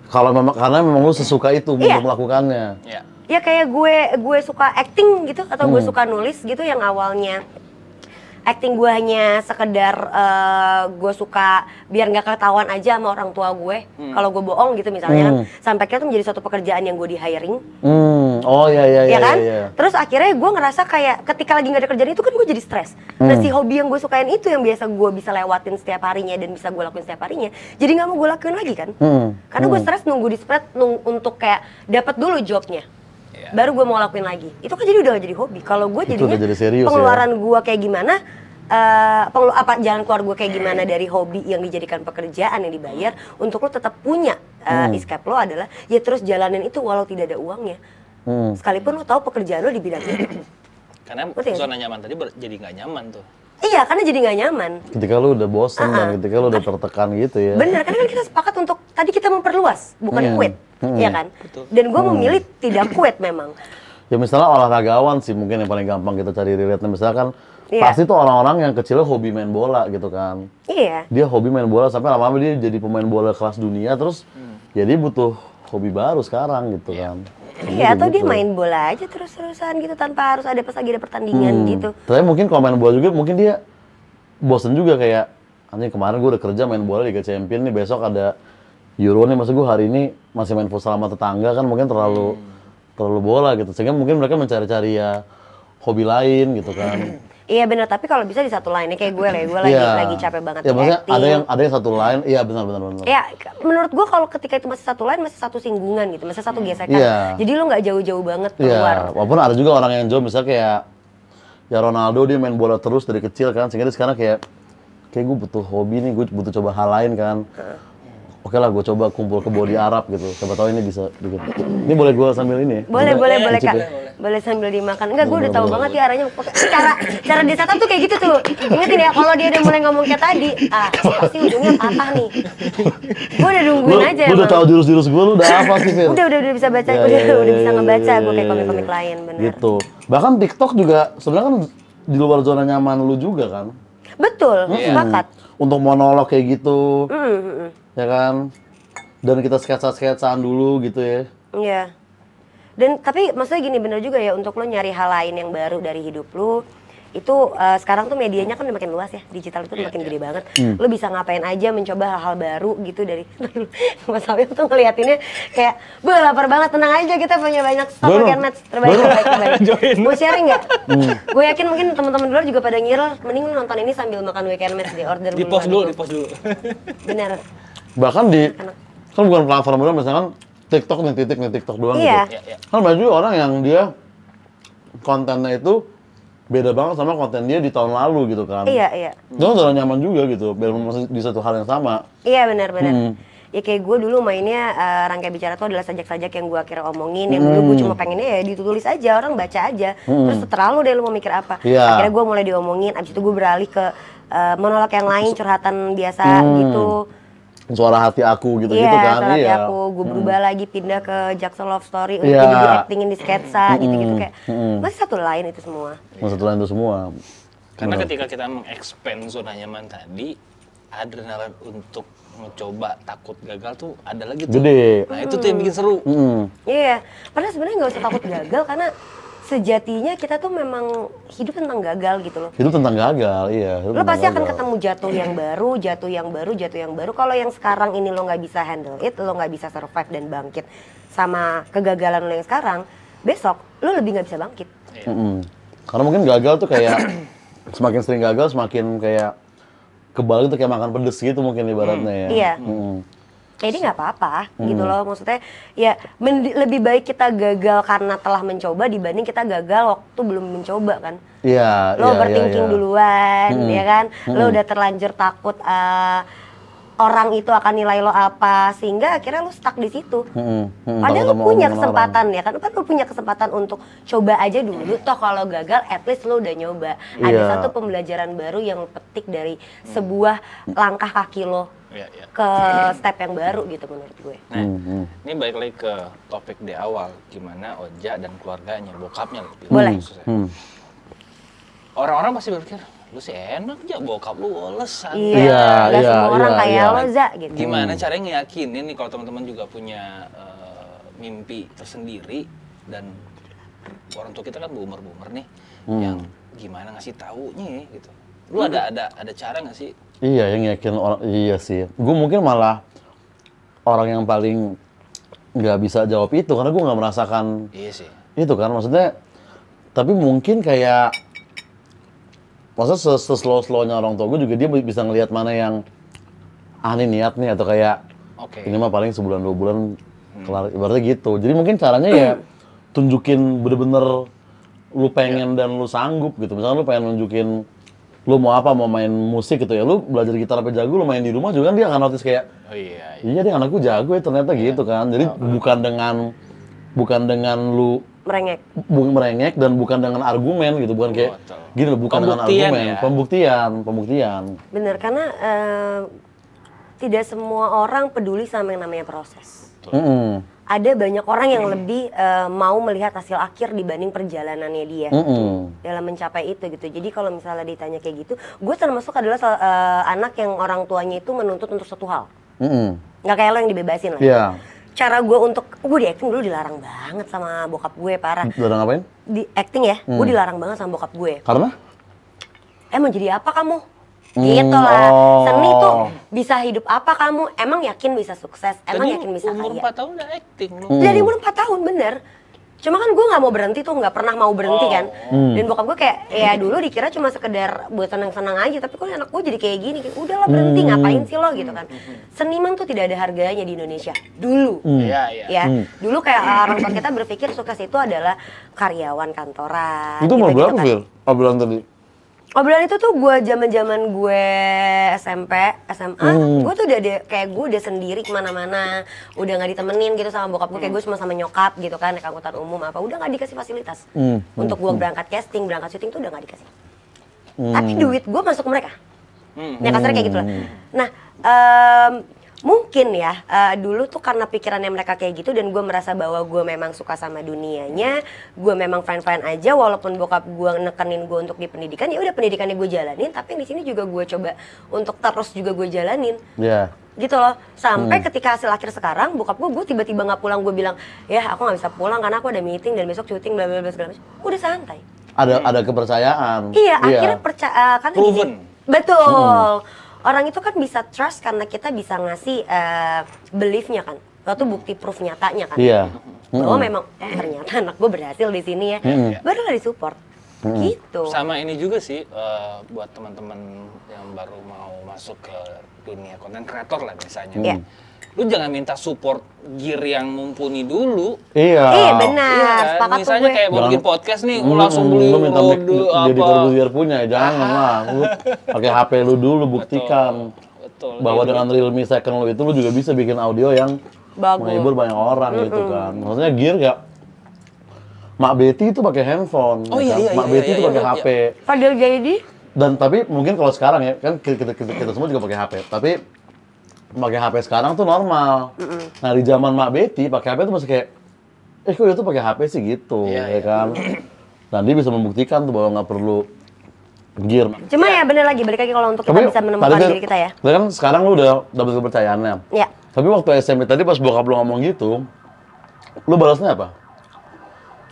Karena memang lu sesuka itu untuk melakukannya. Ya kayak gue suka acting gitu atau gue suka nulis gitu yang awalnya acting gue hanya sekedar gue suka biar nggak ketahuan aja sama orang tua gue kalau gue bohong gitu misalnya sampai akhirnya tuh menjadi suatu pekerjaan yang gue di hiring. Ya kan? Terus akhirnya gue ngerasa kayak ketika lagi nggak ada kerjaan itu kan gue jadi stres. Nah si hobi yang gue sukain itu yang biasa gue bisa lewatin setiap harinya dan bisa gue lakuin setiap harinya jadi nggak mau gue lakuin lagi kan? Karena gue stres nunggu di spread untuk kayak dapat dulu jobnya. baru gue mau lakuin lagi. Itu kan jadi udah gak jadi hobi. Kalau gue Itu jadinya udah jadi serius, pengeluaran gue kayak gimana, jalan keluar gue kayak gimana dari hobi yang dijadikan pekerjaan yang dibayar, untuk lo tetap punya escape lo adalah ya terus jalanin itu walau tidak ada uangnya. Sekalipun lo tahu pekerjaan lo di bidang itu. Karena zona nyaman tadi jadi nggak nyaman tuh. Iya, karena jadi nggak nyaman. Ketika lu udah bosen dan ketika lu udah tertekan gitu ya. Bener, karena kan kita sepakat untuk tadi kita memperluas, bukan quit, ya kan? Betul. Dan gue memilih tidak quit memang. Ya misalnya olahragawan sih mungkin yang paling gampang kita cari relate-nya. Misalkan Iya. pasti tuh orang-orang yang kecilnya hobi main bola gitu kan. Iya. Dia hobi main bola sampai lama-lama dia jadi pemain bola kelas dunia terus ya dia butuh hobi baru sekarang gitu kan. Iya, atau dia main bola aja terus-terusan gitu tanpa harus ada pas lagi ada pertandingan gitu. Tapi mungkin kalau main bola juga mungkin dia bosen juga kayak anjing kemarin gue udah kerja main bola Liga Champions nih, besok ada Euro nih, masa gue hari ini masih main futsal sama tetangga kan mungkin terlalu bola gitu. Sehingga mungkin mereka mencari-cari ya hobi lain gitu kan. Iya benar, tapi kalau bisa di satu line kayak gue lagi capek banget Ya di maksudnya acting. ada yang satu line, iya benar. Ya, menurut gue kalau ketika itu masih satu line, masih satu singgungan gitu, masih satu gesekan. Iya. Jadi lu nggak jauh-jauh banget Iya, keluar. walaupun ada juga orang yang jauh misalnya kayak ya Ronaldo dia main bola terus dari kecil kan, sehingga dia sekarang kayak gue butuh hobi nih, gue butuh coba hal lain kan. Oke lah, gue coba kumpul ke body Arab gitu. Siapa tahu ini bisa bikin. Ini boleh gue sambil ini ya? Boleh Cicip Kak. ya? Boleh sambil dimakan. Enggak, gue udah tahu banget ya arahnya. Cara di setup tuh kayak gitu tuh. Ingetin ya, kalau dia udah mulai ngomong kayak tadi, pasti ujungnya patah nih. Gue udah nungguin aja. Lu udah tahu jurus-jurus gue, lu udah apa sih, Fir? Udah bisa baca, Ya, udah bisa ngebaca gue kayak ya. komik-komik lain, bener. Gitu. Bahkan TikTok juga sebenarnya kan di luar zona nyaman lu juga kan. Betul, sepakat. Untuk monolog kayak gitu, ya kan? Dan kita sketsa-sketsaan dulu gitu ya. Iya. Dan tapi maksudnya gini, bener juga ya, untuk lo nyari hal lain yang baru dari hidup lo, itu sekarang tuh medianya kan udah makin luas ya, digital itu udah makin gede banget. Lo bisa ngapain aja, mencoba hal-hal baru gitu dari Mas Awil tuh ngeliatinnya kayak, lapar banget, tenang aja kita punya banyak stok weekend match terbaik. Mau sharing nggak? Gue yakin mungkin teman-teman di luar juga pada ngiler, mending lo nonton ini sambil makan weekend match di order. Di post dulu. Bener. Bahkan di kan bukan platform doang, misalkan TikTok nih TikTok doang Iya. gitu. Kan banyak juga orang yang dia kontennya itu beda banget sama konten dia di tahun lalu gitu kan. Iya. Itu kan zona nyaman juga gitu, biar masih di satu hal yang sama. Iya benar. Ya kayak gue dulu mainnya Rangkai Bicara tuh adalah sajak-sajak yang gue akhirnya omongin, yang dulu gue cuma pengennya ya ditulis aja, orang baca aja. Terus terlalu deh lu mau mikir apa. Iya. Akhirnya gue mulai diomongin, abis itu gue beralih ke monolog yang lain, curhatan biasa gitu. Suara hati aku gitu-gitu kan. Suara hati Iya. aku, gue berubah lagi pindah ke Jackson Love Story untuk Iya. jadi actingin di sketsa gitu-gitu kayak. Masih satu lain itu semua. Satu lain itu semua. Karena ketika kita mengexpand zona nyaman tadi, adrenalin untuk mencoba takut gagal tuh ada lagi tuh. Gede. Nah itu tuh yang bikin seru. Iya, padahal sebenarnya nggak usah takut gagal karena sejatinya kita tuh memang hidup tentang gagal gitu loh. Itu tentang gagal, iya. Lo pasti akan ketemu jatuh yang baru. Kalau yang sekarang ini lo nggak bisa handle it, lo nggak bisa survive dan bangkit sama kegagalan lo yang sekarang, besok lo lebih nggak bisa bangkit. Karena mungkin gagal tuh kayak semakin sering gagal semakin kayak kebal itu kayak makan pedes gitu mungkin ibaratnya ya. Iya. Jadi nggak apa-apa gitu loh, maksudnya ya lebih baik kita gagal karena telah mencoba dibanding kita gagal waktu belum mencoba kan. Iya. Lo overthinking duluan, ya kan? Lo udah terlanjur takut orang itu akan nilai lo apa, sehingga akhirnya lo stuck di situ. Padahal lo punya kesempatan ya kan? Lo punya kesempatan untuk coba aja dulu. Toh kalau gagal, at least lo udah nyoba. Ada satu pembelajaran baru yang lo petik dari sebuah langkah kaki lo ke step yang baru gitu menurut gue. Nah, ini balik lagi ke topik di awal, gimana Oja dan keluarganya, bokapnya lebih Boleh. khususnya. Orang-orang pasti berpikir, lu sih enak aja, bokap lu woles. Iya, gak semua orang kayak lo, Za, gitu. Gimana caranya ngeyakinin nih kalau teman-teman juga punya mimpi tersendiri dan orang tua kita kan boomer-boomer nih, yang gimana ngasih taunya gitu. Lu ada cara nggak sih? Iya, yang yakin orang, iya sih. Gue mungkin malah orang yang paling nggak bisa jawab itu, karena gue nggak merasakan itu kan, maksudnya. Tapi mungkin kayak, maksudnya seslow-slownya orang tua gue juga dia bisa ngelihat mana yang, ini niat nih, atau kayak, ini mah paling sebulan 2 bulan kelar, ibaratnya gitu. Jadi mungkin caranya ya, tunjukin bener-bener lu pengen dan lu sanggup gitu. Misalnya lu pengen nunjukin lu mau apa, mau main musik gitu ya, lu belajar gitar sampai jago, lu main di rumah juga kan dia akan notice kayak, Oh iya. iya dia anakku jago ya ternyata gitu kan. Jadi bukan dengan lu merengek dan bukan dengan argumen gitu, bukan kayak Betul. gini loh, bukan dengan Pembuktian argumen, ya. pembuktian. Bener, karena tidak semua orang peduli sama yang namanya proses. Ada banyak orang yang lebih mau melihat hasil akhir dibanding perjalanannya dia dalam mencapai itu gitu. Jadi kalau misalnya ditanya kayak gitu, gue termasuk adalah anak yang orang tuanya itu menuntut untuk satu hal. Nggak kayak lo yang dibebasin lah. Iya. Cara gue di acting dulu dilarang banget sama bokap gue, parah. Udah ngapain? Di acting ya, gue dilarang banget sama bokap gue. Karena? Mau jadi apa kamu? Gitu lah. Seni tuh bisa hidup apa kamu? Emang yakin bisa sukses? Emang Tadi yakin bisa umur kaya? 4 tahun udah acting lu. Dari umur 4 tahun, bener. Cuma kan gue nggak mau berhenti tuh, nggak pernah mau berhenti kan. Dan bokap gue kayak, ya dulu dikira cuma sekedar buat senang-senang aja, tapi kok anak gue jadi kayak gini, kayak, udahlah berhenti, ngapain sih lo gitu kan. Seniman tuh tidak ada harganya di Indonesia, dulu. Iya. Ya, dulu kayak orang tua kita berpikir sukses itu adalah karyawan kantoran. Itu umur berapa, kan. Fir? Obrolan tadi? Obrolan itu tuh gue zaman gue SMP, SMA, gue tuh udah kayak gue udah sendiri kemana-mana, udah nggak ditemenin gitu sama bokap gue, kayak gue cuma sama nyokap gitu kan, naik angkutan umum apa, udah nggak dikasih fasilitas. Untuk gue berangkat casting, berangkat syuting tuh udah nggak dikasih. Tapi duit gue masuk ke mereka. Ya kasarnya kayak gitu lah. Nah, mungkin ya dulu tuh karena pikirannya mereka kayak gitu dan gue merasa bahwa gue memang suka sama dunianya, gue memang fine aja walaupun bokap gue nekenin gue untuk di pendidikan, ya udah pendidikannya gue jalanin, tapi di sini juga gue coba untuk terus juga gue jalanin. Iya. Gitu loh, sampai ketika hasil akhir sekarang bokap gue tiba-tiba nggak pulang, gue bilang ya aku nggak bisa pulang karena aku ada meeting dan besok syuting bla bla bla segala macam. Udah santai. Ada kepercayaan. Iya, akhirnya percaya karena Proven. Betul. Orang itu kan bisa trust karena kita bisa ngasih belief-nya kan. Itu bukti proof nyatanya kan. Iya. Bahwa memang ternyata anak gue berhasil di sini ya. Barulah disupport. Gitu. Sama ini juga sih buat teman-teman yang baru mau masuk ke dunia konten kreator lah misalnya. Iya. Lu jangan minta support gear yang mumpuni dulu. Iya. Benar. Iya kan? Sepakat tuh Misalnya gue. kayak mau bikin podcast nih, lu langsung beli lu minta mic Rode jadi apa. Corbusier punya, jangan lah. Lu pakai HP lu dulu, buktikan. Betul. Bahwa dengan Realme Second lu itu lu juga bisa bikin audio yang Bagus. menghibur banyak orang gitu kan. Maksudnya gear kayak Mak Betty itu pakai handphone, Oh, ya kan? iya, Mak iya, Betty iya, itu pakai iya, HP. Fadil Jaidi. Dan tapi mungkin kalau sekarang ya kan kita semua juga pakai HP. Tapi pakai HP sekarang tuh normal. Nah di zaman Mak Betty pakai HP tuh masih kayak, kok dia tuh pakai HP sih gitu, Iya, ya kan. Dan dia bisa membuktikan tuh bahwa nggak perlu gear. Cuma ya bener lagi, balik lagi kalau untuk kita bisa menemukan diri kita ya. Tapi kan sekarang lu udah dapet kepercayaannya. Ya. Tapi waktu SMP tadi pas bokap lu ngomong gitu, lu balasnya apa?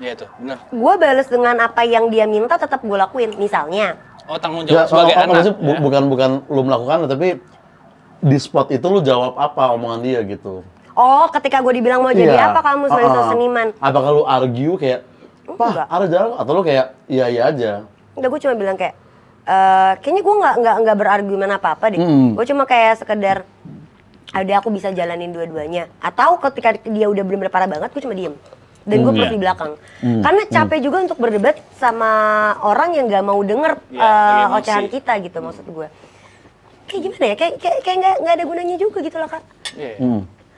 Iya tuh, benar. Gue bales dengan apa yang dia minta tetap gue lakuin. Misalnya, Oh, tanggung jawab sebagai anak. maksudnya Ya. bukan lu melakukan, tapi di spot itu lu jawab apa omongan dia gitu. oh ketika gue dibilang mau jadi Iya. apa kamu sebagai seorang seniman? Apakah lu argue kayak, Enggak. Pak, ada jalan, atau lu kayak iya aja? Enggak, gue cuma bilang kayak, kayaknya gue nggak berargumen apa-apa deh. Gue cuma kayak sekedar, ada aku bisa jalanin dua-duanya. Atau ketika dia udah bener-bener parah banget, gue cuma diem. Dan gue terus di belakang. Karena capek juga untuk berdebat sama orang yang nggak mau denger Iya, lagi ocehan emosi. kita gitu, maksud gue. Kayak gimana ya? Kayak nggak ada gunanya juga gitu loh, Kak. Iya.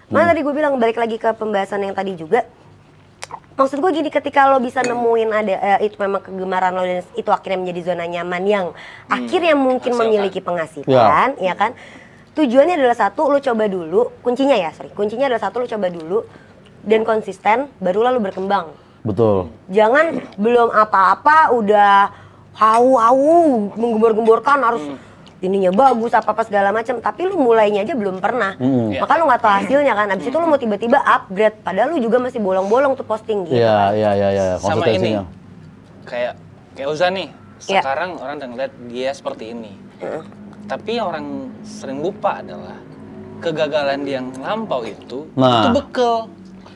Mana tadi gue bilang, balik lagi ke pembahasan yang tadi juga. Maksud gue gini, ketika lo bisa nemuin ada itu memang kegemaran lo dan itu akhirnya menjadi zona nyaman yang akhirnya mungkin Hasilkan. memiliki penghasilan, ya kan? Tujuannya adalah satu, lo coba dulu, kuncinya adalah satu, lo coba dulu dan konsisten, barulah lo berkembang. Betul. Jangan belum apa-apa udah hau-hau menggembor-gemborkan harus ininya bagus apa segala macam, tapi lu mulainya aja belum pernah. Maka lu nggak tahu hasilnya kan. Abis itu lu mau tiba-tiba upgrade, padahal lu juga masih bolong-bolong tuh posting gitu. Iya. Sama ini. Konsistensinya. Kayak Uza nih. Iya. Sekarang orang udah ngeliat dia seperti ini. Tapi orang sering lupa adalah kegagalan dia yang lampau itu bekal.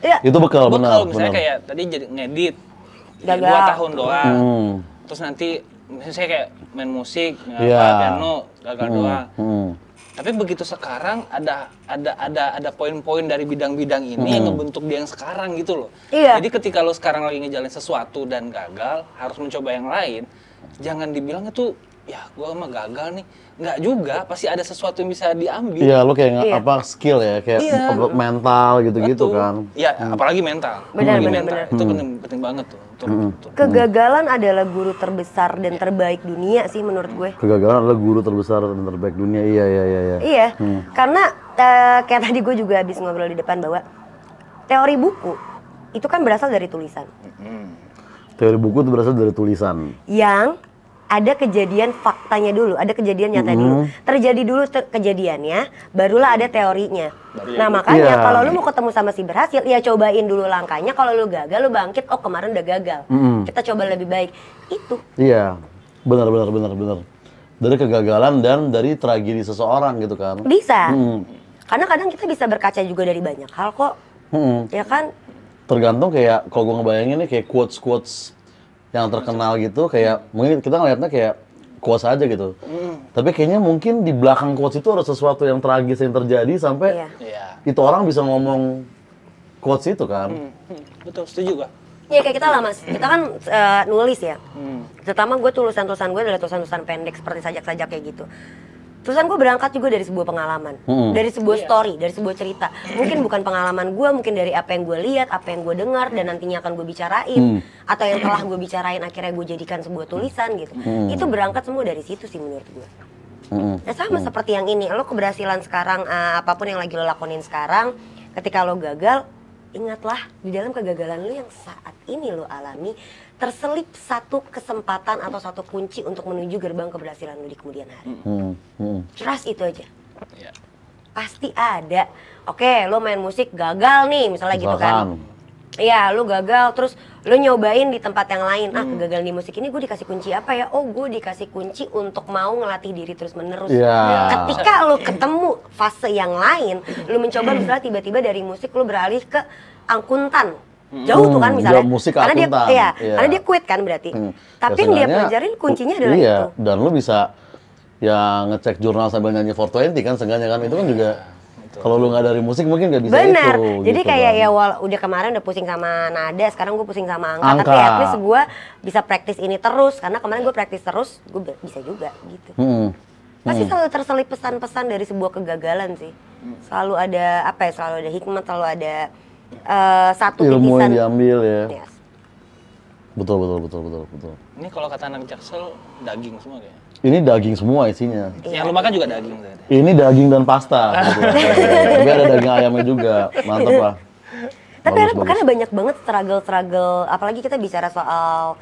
Iya. Itu bekal, benar. Misalnya kayak tadi jadi ngedit Gagal. 2 tahun doang. Terus nanti misalnya saya kayak main musik, Iya. piano, gagal doang. Tapi begitu sekarang ada poin-poin dari bidang-bidang ini yang ngebentuk dia yang sekarang gitu loh. Iya. Jadi ketika lo sekarang lagi ngejalin sesuatu dan gagal, harus mencoba yang lain, jangan dibilang itu ya gua mah gagal nih. Nggak juga, pasti ada sesuatu yang bisa diambil. Iya, lo kayak Iya. skill ya, kayak Iya. mental gitu-gitu Betul. kan. Iya, apalagi mental. Benar, Apalagi benar, mental. benar. Itu penting banget tuh. Untuk Kegagalan adalah guru terbesar dan terbaik dunia sih menurut gue. Kegagalan adalah guru terbesar dan terbaik dunia. Iya. Iya, karena kayak tadi gue juga habis ngobrol di depan bahwa teori buku itu kan berasal dari tulisan. Teori buku itu berasal dari tulisan. Yang ada kejadian faktanya dulu, ada kejadian nyata dulu. Terjadi dulu kejadiannya, barulah ada teorinya. Nah makanya Iya. kalau lu mau ketemu sama si berhasil, ya cobain dulu langkahnya. Kalau lu gagal, lu bangkit. Oh kemarin udah gagal, kita coba lebih baik. Itu. Iya, benar. Dari kegagalan dan dari tragedi seseorang gitu kan. Bisa. Karena kadang kita bisa berkaca juga dari banyak hal kok. Ya kan? Tergantung kayak kalau gue ngebayangin nih kayak quotes yang terkenal gitu, kayak mungkin kita ngeliatnya kayak quotes aja gitu. Tapi kayaknya mungkin di belakang quotes itu ada sesuatu yang tragis yang terjadi sampai Iya. Iya. itu orang bisa ngomong quotes itu kan. Betul, setuju gua. Ya kayak kita lah mas, kita kan nulis ya. Terutama gue tulisan-tulisan gue adalah tulisan-tulisan pendek seperti sajak-sajak kayak gitu. Tulisan gue berangkat juga dari sebuah pengalaman, dari sebuah story, dari sebuah cerita. Mungkin bukan pengalaman gue, mungkin dari apa yang gue lihat, apa yang gue dengar, dan nantinya akan gue bicarain. Atau yang telah gue bicarain akhirnya gue jadikan sebuah tulisan gitu. Itu berangkat semua dari situ sih menurut gue. Nah sama seperti yang ini, lo keberhasilan sekarang, apapun yang lagi lo lakonin sekarang, ketika lo gagal, ingatlah di dalam kegagalan lo yang saat ini lo alami, terselip satu kesempatan atau satu kunci untuk menuju gerbang keberhasilan lo di kemudian hari. Trust itu aja. Iya. Pasti ada. Oke, lo main musik gagal nih, misalnya gitu kan. Iya, lo gagal, terus lo nyobain di tempat yang lain. Kegagalan di musik ini gue dikasih kunci apa ya? Oh, gue dikasih kunci untuk mau ngelatih diri terus-menerus. Iya. Ketika lo ketemu fase yang lain, lo mencoba misalnya tiba-tiba dari musik lo beralih ke angkutan. Jauh tuh kan misalnya. Musik karena dia akuntan. iya, Iya. karena dia quit kan berarti. Tapi Ya, yang dia seenggaknya, pelajarin kuncinya adalah iya, itu. dan lu bisa ya ngecek jurnal sambil nyanyi 420 kan seenggaknya kan itu kan juga kalau lu nggak dari musik mungkin nggak bisa Benar. itu. Jadi gitu kayak kan. ya udah kemarin udah pusing sama nada, sekarang gue pusing sama angka. Angka. Tapi at least gue bisa praktis ini terus karena kemarin gue praktis terus, gue bisa juga gitu. Pasti selalu terselip pesan-pesan dari sebuah kegagalan sih. Selalu ada apa ya? Selalu ada hikmah, selalu ada satu ilmu titisan. yang diambil ya. Yes. Betul. Ini kalau kata anak Jaksel, daging semua kayaknya. Ini daging semua isinya. Yang lu makan juga daging tadi. Ini daging dan pasta. gitu. Tapi ada daging ayamnya juga. Mantap lah. Tapi Bagus, bagus. karena banyak banget struggle, apalagi kita bicara soal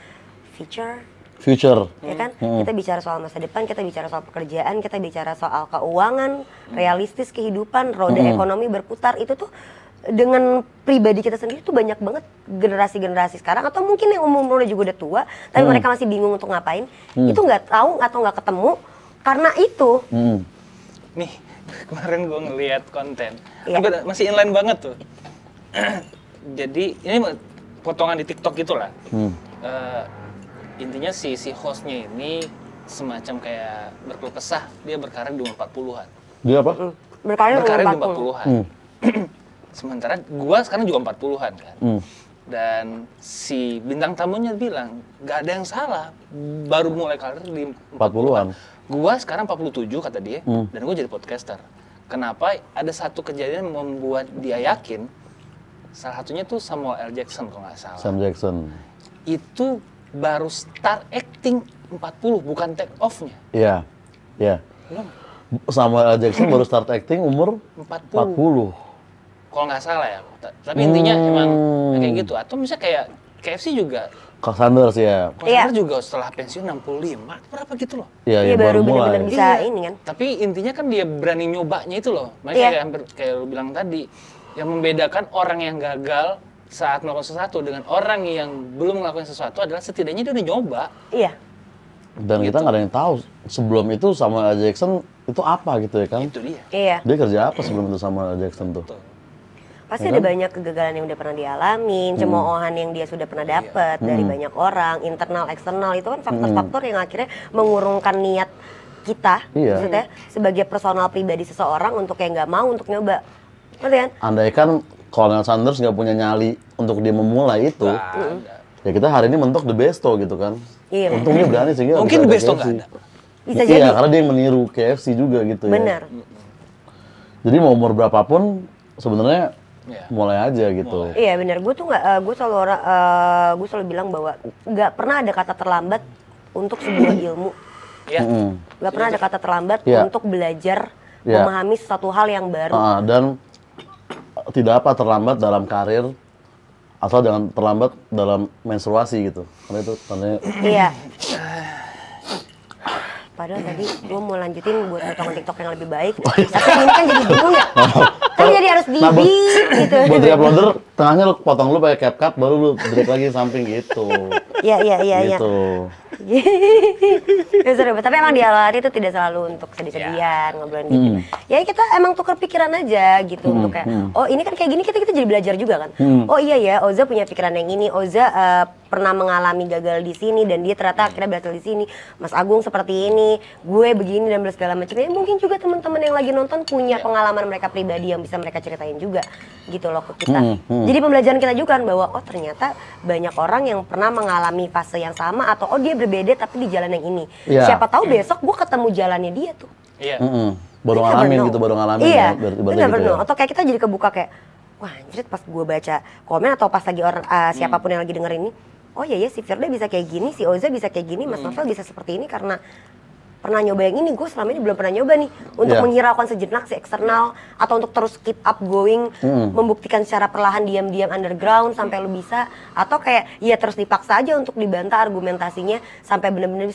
Future. ya kan? Kita bicara soal masa depan, kita bicara soal pekerjaan, kita bicara soal keuangan, realistis kehidupan, roda ekonomi berputar, itu tuh dengan pribadi kita sendiri tuh banyak banget generasi-generasi sekarang atau mungkin yang umurnya juga udah tua, tapi mereka masih bingung untuk ngapain, itu nggak tahu atau nggak ketemu karena itu. Nih, kemarin gue ngeliat konten, Iya. Gua masih inline banget tuh. Jadi ini potongan di TikTok gitulah. Intinya si hostnya ini semacam kayak berkeluh kesah, dia berkarir di umur 40-an. Dia apa? Berkarir Berkarir di umur 40-an. Sementara gua sekarang juga 40-an kan. Dan si bintang tamunya bilang, gak ada yang salah, baru mulai karir di 40-an. Gua sekarang 47 kata dia, dan gue jadi podcaster. Kenapa? Ada satu kejadian yang membuat dia yakin, salah satunya tuh Samuel L. Jackson kalau nggak salah. Sam Jackson. Itu baru start acting 40, bukan take off-nya. Iya. Iya. Belum. Samuel L. Jackson baru start acting umur 40. Kalau nggak salah ya. Tapi intinya emang kayak gitu. Atau misalnya kayak KFC juga. Kak Sanders ya. Sanders juga setelah pensiun 65, berapa gitu loh. Iya, Iya, baru mulai. benar-benar bisa ini kan. Tapi intinya kan dia berani nyobanya itu loh. Makanya Iya. kayak hampir kayak lu bilang tadi, yang membedakan orang yang gagal saat melakukan sesuatu dengan orang yang belum melakukan sesuatu adalah setidaknya dia udah nyoba. Iya. Dan kita nggak ada yang tahu sebelum itu Samuel L. Jackson itu apa gitu ya kan? Itu dia. Iya. Dia kerja apa sebelum itu Samuel L. Jackson tuh? Betul. Pasti ada banyak kegagalan yang udah pernah dialamin, cemoohan yang dia sudah pernah dapat dari banyak orang, internal, eksternal, itu kan faktor-faktor yang akhirnya mengurungkan niat kita, Iya. maksudnya sebagai personal pribadi seseorang untuk kayak nggak mau untuk nyoba, ngerti kan? Andaikan Colonel Sanders nggak punya nyali untuk dia memulai itu, ya kita hari ini mentok The Besto gitu kan. Iya. Untung dia berani sehingga Mungkin bisa The Besto KFC. nggak ada. Bisa Iya, jadi. karena dia yang meniru KFC juga gitu ya. Benar. Jadi mau umur berapapun sebenarnya Iya. mulai aja gitu. Iya benar. Gue tuh nggak, gue selalu bilang bahwa nggak pernah ada kata terlambat untuk sebuah ilmu. Ya. Nggak pernah ada kata terlambat Iya. untuk belajar Iya. memahami satu hal yang baru. Dan tidak apa terlambat dalam karir, asal jangan terlambat dalam menstruasi gitu. Karena itu tandanya Iya. Padahal tadi gue mau lanjutin buat potongan TikTok yang lebih baik. Tapi yang ini kan jadi bingung ya. Kan jadi harus di Nah, gitu. buat uploader tengahnya lu potong lu pakai CapCut baru lu break lagi samping gitu. Iya. Gitu. Ya, seru. Tapi emang di awal hari itu tidak selalu untuk sedih-sedihan, ngobrolin gitu. Ya kita emang tukar pikiran aja gitu untuk kayak, oh ini kan kayak gini kita jadi belajar juga kan. Oh iya ya, Oza punya pikiran yang ini, Oza pernah mengalami gagal di sini dan dia ternyata akhirnya berhasil di sini. Mas Agung seperti ini, gue begini dan segala macam. Ya mungkin juga teman-teman yang lagi nonton punya pengalaman mereka pribadi yang bisa mereka ceritain juga gitu loh ke kita. Jadi pembelajaran kita juga kan bahwa oh ternyata banyak orang yang pernah mengalami fase yang sama atau oh dia berbeda tapi di jalan yang ini. Iya. Siapa tahu besok gue ketemu jalannya dia tuh. Iya. Baru You never ngalamin know. gitu, baru ngalamin Iya, ya. you Berarti never gitu know. ya. Atau kayak kita jadi kebuka kayak, wah anjir pas gue baca komen atau pas lagi orang siapapun yang lagi denger ini, oh iya ya si Firda bisa kayak gini, si Oza bisa kayak gini, Mas Novel bisa seperti ini karena pernah nyoba yang ini, gue selama ini belum pernah nyoba nih untuk Iya. menghiraukan sejenak si eksternal atau untuk terus keep up going, membuktikan secara perlahan diam-diam underground sampai lu bisa, atau kayak ya terus dipaksa aja untuk dibantah argumentasinya sampai benar-benar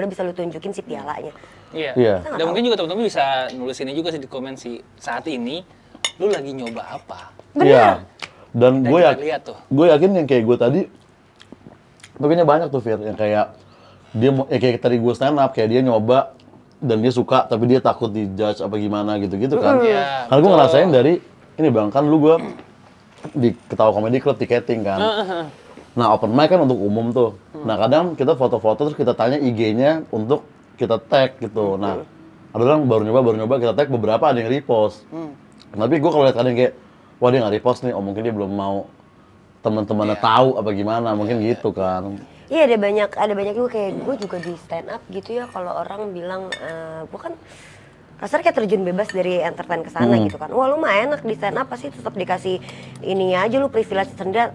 bisa lu tunjukin si pialanya. Iya. Iya. Dan mungkin juga teman-teman bisa nulis ini juga sih di komen sih. Saat ini lu lagi nyoba apa? Iya. Dan Dan gue kita lihat tuh. yakin yang kayak gue tadi, pokoknya banyak tuh Fir, yang kayak dia ya kayak tadi gue stand up, kayak dia nyoba dan dia suka tapi dia takut dijudge apa gimana gitu-gitu kan. Iya, Karena gue betul. ngerasain dari ini bang, kan lu gue di Ketawa Comedy Club tiketing kan. Nah open mic kan untuk umum tuh. Nah kadang kita foto-foto terus kita tanya IG-nya untuk kita tag gitu. Nah ada orang baru nyoba kita tag beberapa ada yang repost. Tapi gue kalau lihat kadang kayak wah dia nggak repost nih, oh mungkin dia belum mau teman-temannya tahu apa gimana, mungkin gitu kan. Iya ada banyak juga kayak gue juga di stand up gitu ya, kalau orang bilang gue kan kasar kayak terjun bebas dari entertain ke sana gitu kan. Wah lu mah enak di stand up pasti tetap dikasih ininya aja lu privilege sendiri,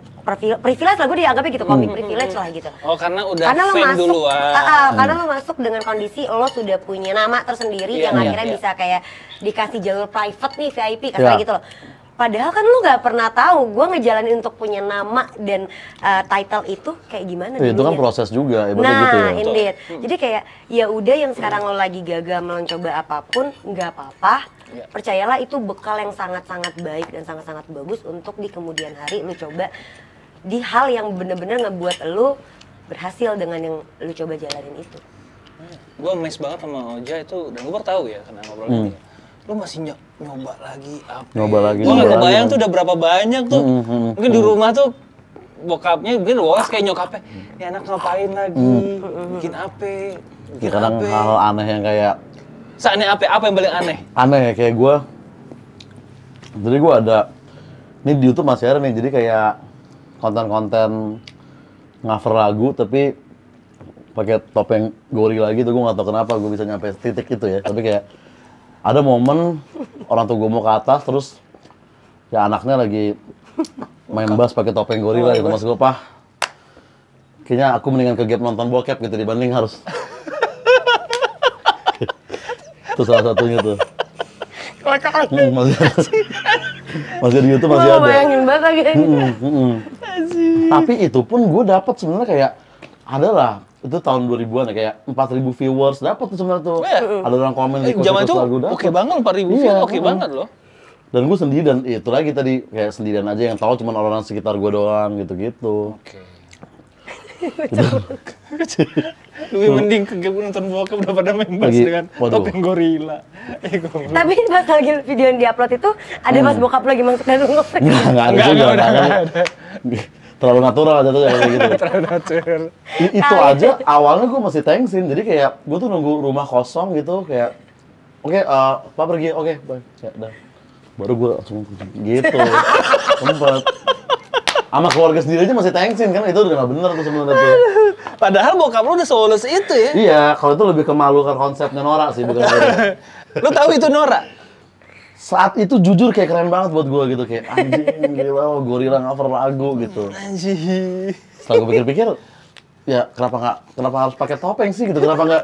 privilege lah gue dianggapnya gitu, komik privilege lah gitu. Oh, karena udah Karena lo fame masuk, duluan. karena lo masuk dengan kondisi lo sudah punya nama tersendiri yang akhirnya bisa kayak dikasih jalur private nih VIP kasar Iya. gitu loh. Padahal kan lu nggak pernah tahu gue ngejalanin untuk punya nama dan title itu kayak gimana Itu kan dulunya. proses juga, ibaratnya Nah, gitu ya. indeed. Jadi kayak ya udah yang sekarang lo lagi gagal mencoba apapun, nggak apa-apa. Percayalah itu bekal yang sangat-sangat baik dan sangat-sangat bagus untuk di kemudian hari lu coba di hal yang bener-bener ngebuat lu berhasil dengan yang lu coba jalanin itu. Gue amazed banget sama Oja itu, dan gue baru tahu ya karena ngobrol ini. Lu masih nyoba lagi apa? Nyoba lagi, Gue nyoba nggak lagi, kebayang kan. tuh udah berapa banyak tuh. Mungkin di rumah tuh bokapnya mungkin wawas kayak nyokapnya, ya anak ngapain lagi, bikin apa? Ya, kadang hal-hal aneh yang kayak Seaneh apa yang paling aneh? aneh ya kayak gue. Jadi gue ada ini di YouTube masih ada nih, jadi kayak konten-konten cover lagu tapi pakai topeng gorila gitu. Gue nggak tahu kenapa gue bisa nyampe titik itu ya, tapi kayak ada momen orang tua gue mau ke atas terus ya anaknya lagi main bass pakai topeng gorila gitu. Mas gue, "Pah, kayaknya aku mendingan ke gap nonton bokep gitu dibanding harus." Itu salah satunya tuh. Masih di YouTube masih Gue ada. bayangin banget lagi. Tapi itu pun gue dapat sebenarnya kayak adalah itu tahun 2000-an ya, kayak 4.000 viewers dapat tuh sebenarnya tuh. Iya. Ada orang komen di Zaman itu lagu dapet. oke banget 4.000 view, Iya, oke banget loh. Dan gue sendirian, itu lagi tadi kayak sendirian aja yang tahu cuma orang sekitar gue doang gitu-gitu. Oke. Lebih mending ke game nonton bokep daripada main bass Lagi, dengan waduh. topeng gorila. Goblok. Tapi pas lagi video yang diupload itu ada mas bokap lagi masuk dan lu ngefreak. Nggak ada Nggak juga. ada, nggak nggak ada. terlalu natural jatuhnya kayak gitu. Terlalu natural. Itu aja awalnya gue masih thanksin, jadi kayak gue tuh nunggu rumah kosong gitu kayak oke, Pak pergi, oke, bye, ya udah. Baru gue langsung gitu, sempet. Sama keluarga sendiri aja masih thanksin kan, itu udah gak bener tuh sebenarnya tuh. Padahal bokap lu udah sewolus itu ya. Iya, kalau itu lebih ke malu kan konsepnya Nora sih, bukan gue. Lu tahu itu Nora? Saat itu jujur kayak keren banget buat gue gitu, kayak anjing gila, Gorilla cover lagu gitu. Anjir. Setelah gue pikir-pikir, ya kenapa harus pakai topeng sih gitu, kenapa nggak,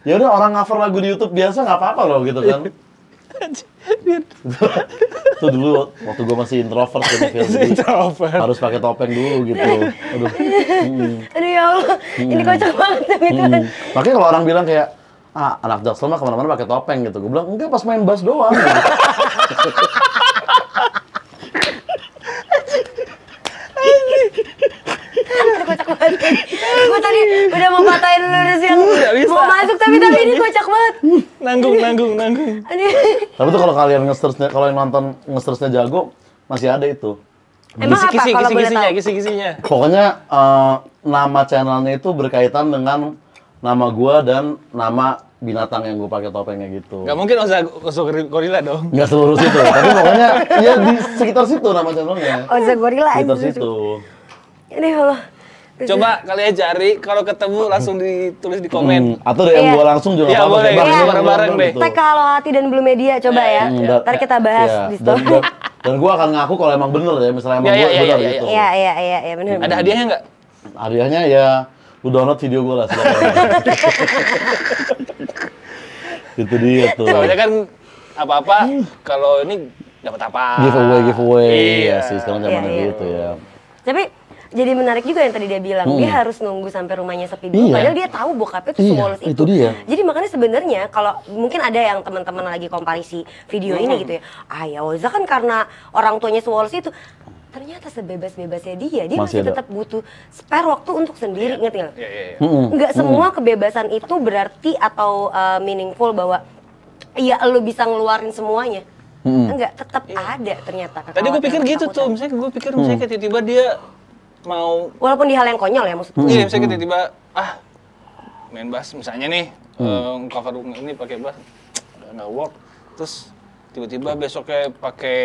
ya udah orang cover lagu di YouTube biasa nggak apa-apa loh gitu kan. Itu dulu waktu gue masih introvert gitu, harus pakai topeng dulu gitu. Aduh. Aduh ya Allah, ini kocak banget gitu. Makanya kalau orang bilang kayak, anak Jaksel mah kemana-mana pakai topeng gitu. Gue bilang, enggak, pas main bass doang. Gitu. Kocak banget. Gue tadi udah mau patahin lurus yang mau masuk, tapi ini kocak banget. Nanggung. Aduh. Tapi tuh kalau kalian kalau yang nonton nge-search-nya jago, masih ada itu. Emang apa kalau boleh tahu? Kisi-kisinya. Pokoknya nama channelnya itu berkaitan dengan nama gua dan nama binatang yang gua pakai topengnya gitu. Gak mungkin Ozo Gorilla dong. Nggak seluruh situ, tapi pokoknya ya di sekitar situ nama channelnya. Ozo Gorilla aja. Sekitar situ. Ini Allah. Coba kalian cari, kalau ketemu langsung ditulis di komen. Atau DM gua langsung juga Iya, apa-apa. boleh. Bang, Iya, ini bareng-bareng deh. gitu. Tag Halo Hati dan Blue Media coba ya. Ntar kita bahas iya. di story. Dan gua akan ngaku kalau emang bener ya, misalnya emang Iya, gua iya, bener iya, gitu. Iya benar. Ada hadiahnya nggak? Hadiahnya ya lu download video gua lah silakan. Itu dia tuh. Soalnya kan apa-apa kalau ini dapat apa? Giveaway. Iya. Ya sih sekarang zamannya Iya. gitu ya. Tapi jadi menarik juga yang tadi dia bilang, dia harus nunggu sampai rumahnya sepi dulu, Iya. padahal dia tahu bokapnya tuh Iya, sewoles itu dia. Jadi makanya sebenarnya kalau mungkin ada yang teman-teman lagi komparisi video ini gitu ya, ya Oza kan karena orang tuanya sewoles itu, ternyata sebebas-bebasnya dia masih ada. tetap butuh spare waktu untuk sendiri, ngerti nggak? Iya. Nggak semua kebebasan itu berarti atau meaningful bahwa iya lu bisa ngeluarin semuanya. Enggak, tetap ada ternyata. Tadi gue pikir gitu tuh, misalnya gue pikir misalnya tiba-tiba dia mau, walaupun di hal yang konyol ya maksudnya. iya misalnya tiba-tiba main bass misalnya nih, cover ini pakai bass nggak work, terus tiba-tiba besoknya pakai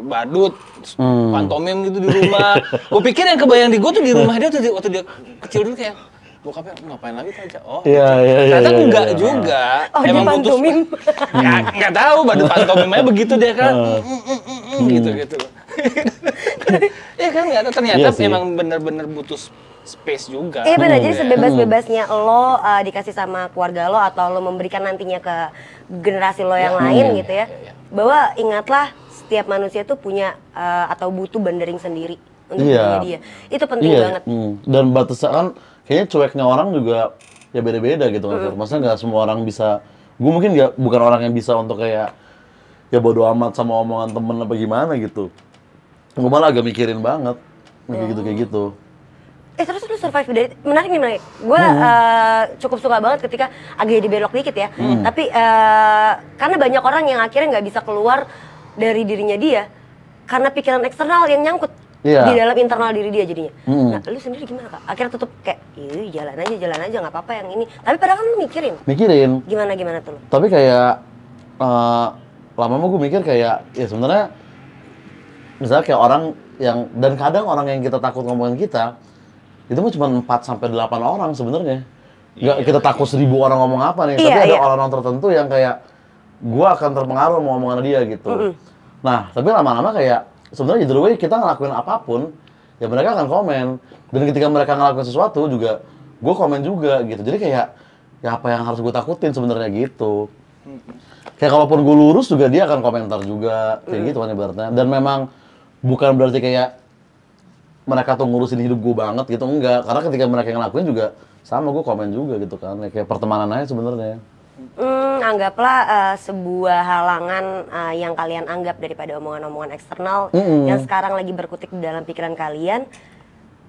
badut, pantomim gitu di rumah. Gue pikir yang kebayang di gue tuh di rumah dia tuh waktu dia kecil dulu kayak bokapnya ngapain lagi tuh aja. Oh, Iya. ternyata enggak juga. Oh, Emang dia butuh pantomim. nggak tahu badut pantomimnya begitu dia kan. Gitu. Iya kan nggak tahu ternyata Iya sih. emang bener-bener butuh space juga. Iya benar, jadi sebebas-bebasnya lo dikasih sama keluarga lo atau lo memberikan nantinya ke generasi lo yang lain gitu ya. Bahwa ingatlah setiap manusia tuh punya atau butuh bandering sendiri untuk dirinya dia. Itu penting banget. Dan batasnya kan kayaknya cueknya orang juga ya beda-beda gitu kan. Maksudnya nggak semua orang bisa, gue mungkin bukan orang yang bisa untuk kayak ya bodo amat sama omongan temen apa gimana gitu. Gue malah agak mikirin banget kayak gitu. Terus lu survive dari, menarik nih. Gue cukup suka banget ketika agak jadi belok dikit ya. Tapi karena banyak orang yang akhirnya nggak bisa keluar dari dirinya dia karena pikiran eksternal yang nyangkut di dalam internal diri dia jadinya. Nah, lu sendiri gimana Kak? Akhirnya tutup kayak, jalan aja nggak apa-apa yang ini. Tapi padahal kan lu mikirin. Gimana tuh lu? Tapi kayak lama-lama gue mikir kayak ya sebenarnya misalnya kayak orang yang, dan kadang orang yang kita takut ngomongin kita itu mah cuma 4-8 orang sebenarnya. Nggak kita takut 1000 orang ngomong apa nih, tapi ada orang-orang tertentu yang kayak gua akan terpengaruh sama omongan dia gitu. Nah, tapi lama-lama kayak sebenarnya either way kita ngelakuin apapun, ya mereka akan komen. Dan ketika mereka ngelakuin sesuatu juga, gua komen juga gitu. Jadi kayak ya apa yang harus gue takutin sebenarnya gitu. Kayak kalaupun gue lurus juga dia akan komentar juga kayak gitu kan ibaratnya. Dan memang bukan berarti kayak mereka tuh ngurusin hidup gue banget gitu, enggak. Karena ketika mereka yang ngelakuin juga sama, gue komen juga gitu kan. Kayak pertemanan aja sebenarnya. Anggaplah sebuah halangan yang kalian anggap daripada omongan-omongan eksternal yang sekarang lagi berkutik di dalam pikiran kalian.